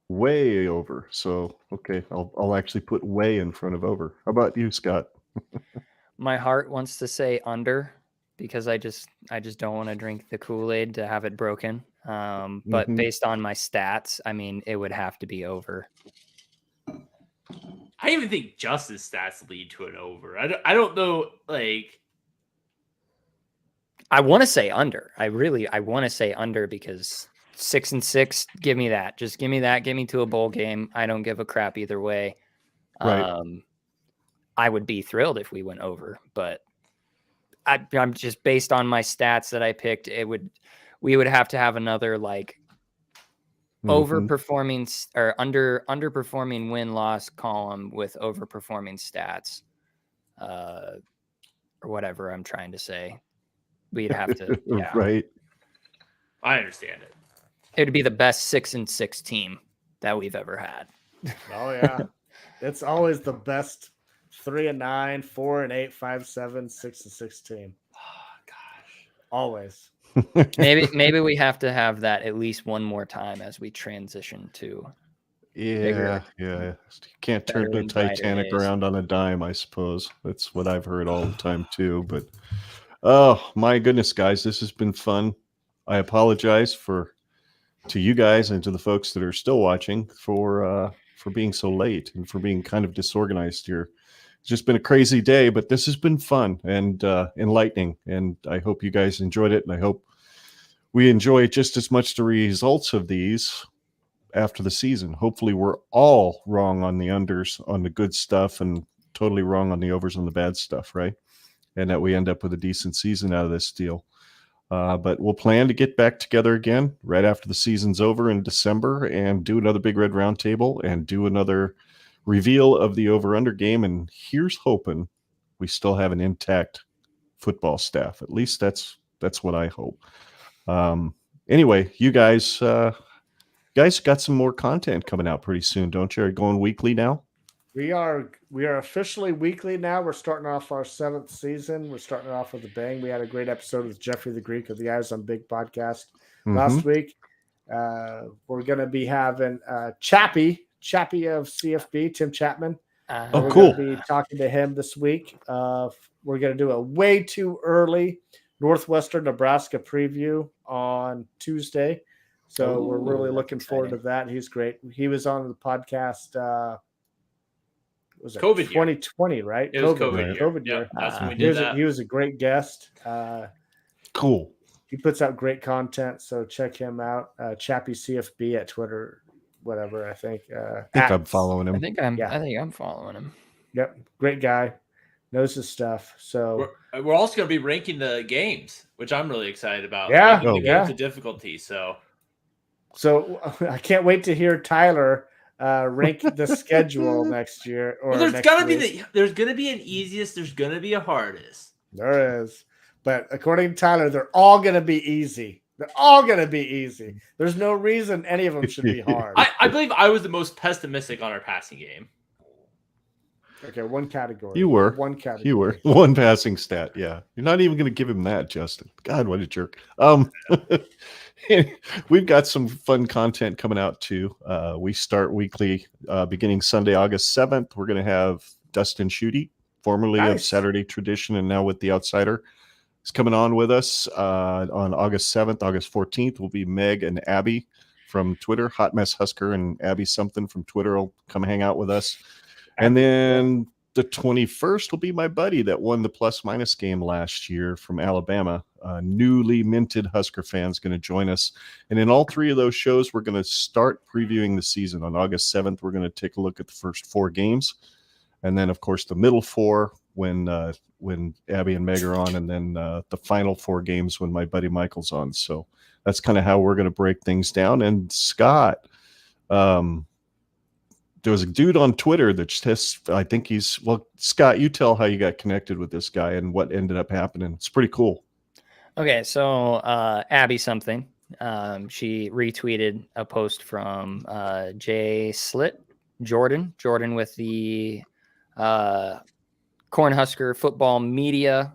Way over. So, okay, I'll actually put way in front of over. How about you, Scott?
My heart wants to say under because I just don't want to drink the Kool-Aid to have it broken. But based on my stats, I mean, it would have to be over.
I even think Justin's stats lead to an over. I don't know, like.
I want to say under. I want to say under because 6-6, give me that. Just give me that. Give me to a bowl game. I don't give a crap either way.
Right.
I would be thrilled if we went over, but I'm just based on my stats that I picked. We would have to have another like overperforming or underperforming win-loss column with overperforming stats, or whatever I'm trying to say. We'd have to, yeah.
Right.
I understand it.
It would be the best 6-6 team that we've ever had.
Oh yeah, it's always the best 3-9, 4-8, 5-7, 6-6 team.
Oh gosh,
always.
Maybe we have to have that at least one more time as we transition to.
Yeah. You can't turn the Titanic around on a dime, I suppose. That's what I've heard all the time too. But oh my goodness, guys, this has been fun. I apologize to you guys and to the folks that are still watching for being so late and for being kind of disorganized here. It's just been a crazy day, but this has been fun and enlightening. And I hope you guys enjoyed it. And I hope we enjoy just as much the results of these after the season. Hopefully we're all wrong on the unders on the good stuff and totally wrong on the overs on the bad stuff, right? And that we end up with a decent season out of this deal. But we'll plan to get back together again right after the season's over in December and do another Big Red Roundtable and do another reveal of the over-under game. And here's hoping we still have an intact football staff. At least that's what I hope. Anyway, you guys got some more content coming out pretty soon, don't you? Are you going weekly now?
We are officially weekly now. We're starting off our 7th season. We're starting off with a bang. We had a great episode with Jeffrey the Greek of the Eyes on Big podcast last week. We're going to be having Chappie of CFB, Tim Chapman.
Oh, cool.
We're going to be talking to him this week. We're going to do a way too early Northwestern Nebraska preview on Tuesday. So we're really looking forward to that. He's great. He was on the podcast. Was it
COVID
2020,
year.
right?
It was COVID year. That's when we did that.
He was a great guest.
Cool.
He puts out great content, so check him out. Chappie CFB at Twitter, whatever. I think
I'm following him.
I think I'm following him.
Yep, great guy, knows his stuff. So
we're also going to be ranking the games, which I'm really excited about.
Yeah,
games of difficulty. So
I can't wait to hear Tyler rank the schedule next year. Or
there's gonna be an easiest. There's gonna be a hardest.
There is, but according to Tyler, they're all gonna be easy. They're all gonna be easy. There's no reason any of them should be hard.
I believe I was the most pessimistic on our passing game.
Okay, one category.
You were.
One category.
You were. One passing stat. Yeah. You're not even going to give him that, Justin. God, what a jerk. We've got some fun content coming out too. We start weekly beginning Sunday, August 7th. We're going to have Dustin Schutte, formerly of Saturday Tradition and now with The Outsider. He's coming on with us on August 7th. August 14th will be Meg and Abby from Twitter. Hot Mess Husker and Abby something from Twitter will come hang out with us. And then the 21st will be my buddy that won the plus-minus game last year from Alabama. Newly minted Husker fans going to join us. And in all three of those shows, we're going to start previewing the season. On August 7th, we're going to take a look at the first 4 games. And then, of course, the middle 4 when Abby and Meg are on. And then the final 4 games when my buddy Michael's on. So that's kind of how we're going to break things down. And Scott, there was a dude on Twitter that just I think he's Scott, you tell how you got connected with this guy and what ended up happening. It's pretty cool.
Okay, so Abby something. She retweeted a post from Jay Slit, Jordan with the Cornhusker football media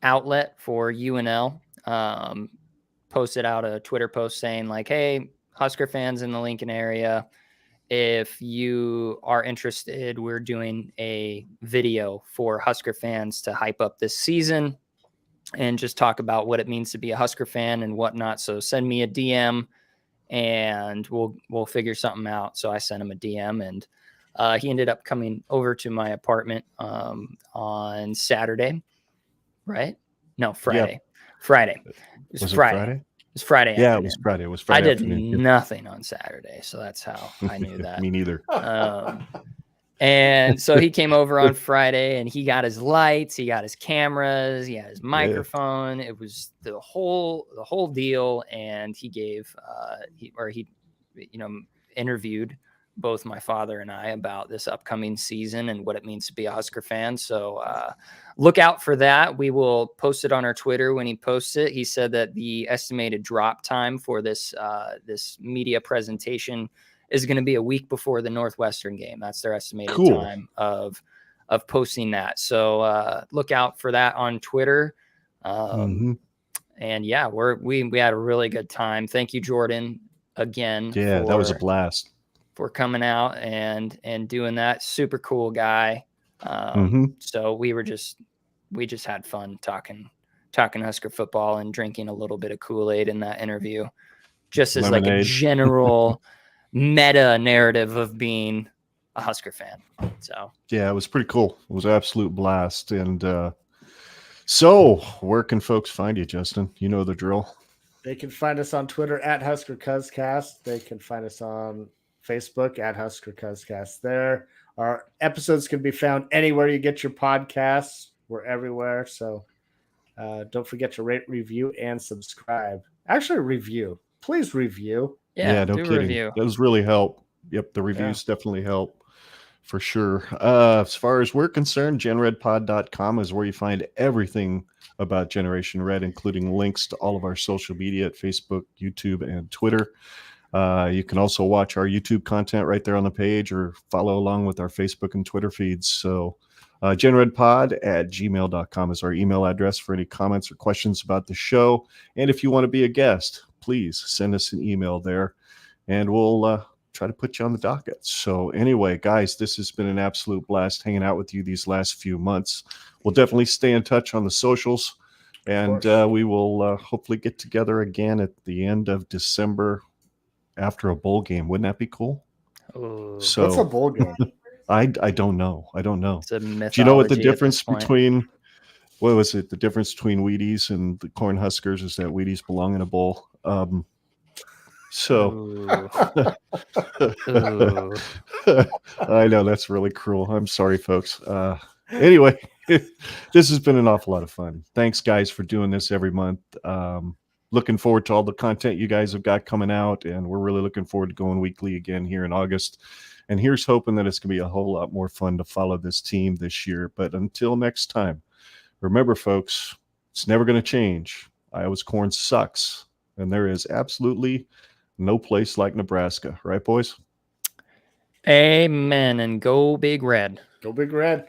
outlet for UNL. Posted out a Twitter post saying like, hey, Husker fans in the Lincoln area, if you are interested, we're doing a video for Husker fans to hype up this season and just talk about what it means to be a Husker fan and whatnot. So send me a DM and we'll figure something out. So I sent him a DM, and he ended up coming over to my apartment on Saturday, right? No, Friday.
Yeah.
Friday. It was Friday.
Friday?
It was Friday.
Yeah,
afternoon.
it was Friday. It was Friday.
I did
afternoon.
nothing on Saturday, so that's how I knew that.
Me neither.
And so he came over on Friday, and he got his lights, he got his cameras, he had his microphone. Yeah. It was the whole deal. And he gave he interviewed both my father and I about this upcoming season and what it means to be a Husker fan. So look out for that. We will post it on our Twitter when he posts it. He said that the estimated drop time for this this media presentation is going to be a week before the Northwestern game. That's their estimated time of posting that. So look out for that on Twitter. And yeah, we had a really good time. Thank you, Jordan, again.
Yeah, that was a blast. For
coming out and doing that. Super cool guy. So we just had fun talking Husker football and drinking a little bit of Kool-Aid in that interview, just as like a general meta narrative of being a Husker fan. So
yeah, it was pretty cool. It was an absolute blast. And so where can folks find you, Justin? You know the drill.
They can find us on Twitter at Husker Cuzcast. They can find us on Facebook at Husker Cuzcast. There, our episodes can be found anywhere you get your podcasts. We're everywhere. So don't forget to rate, review, and subscribe. Actually, review. Please review.
Yeah, no kidding. Review. Those really help. Yep, the reviews definitely help for sure. As far as we're concerned, genredpod.com is where you find everything about Generation Red, including links to all of our social media at Facebook, YouTube, and Twitter. You can also watch our YouTube content right there on the page or follow along with our Facebook and Twitter feeds. So genredpod@gmail.com is our email address for any comments or questions about the show. And if you want to be a guest, please send us an email there and we'll try to put you on the docket. So anyway, guys, this has been an absolute blast hanging out with you these last few months. We'll definitely stay in touch on the socials, and we will hopefully get together again at the end of December after a bowl game. Wouldn't that be cool?
So what's a bowl game?
I don't know. It's
a
Do you know what the difference between what was it? The difference between Wheaties and the Cornhuskers is that Wheaties belong in a bowl. I know that's really cruel. I'm sorry, folks. Anyway, this has been an awful lot of fun. Thanks, guys, for doing this every month. Looking forward to all the content you guys have got coming out, and we're really looking forward to going weekly again here in August. And here's hoping that it's going to be a whole lot more fun to follow this team this year. But until next time, remember, folks, it's never going to change. Iowa's corn sucks, and there is absolutely no place like Nebraska. Right, boys?
Amen. And go Big Red.
Go Big Red.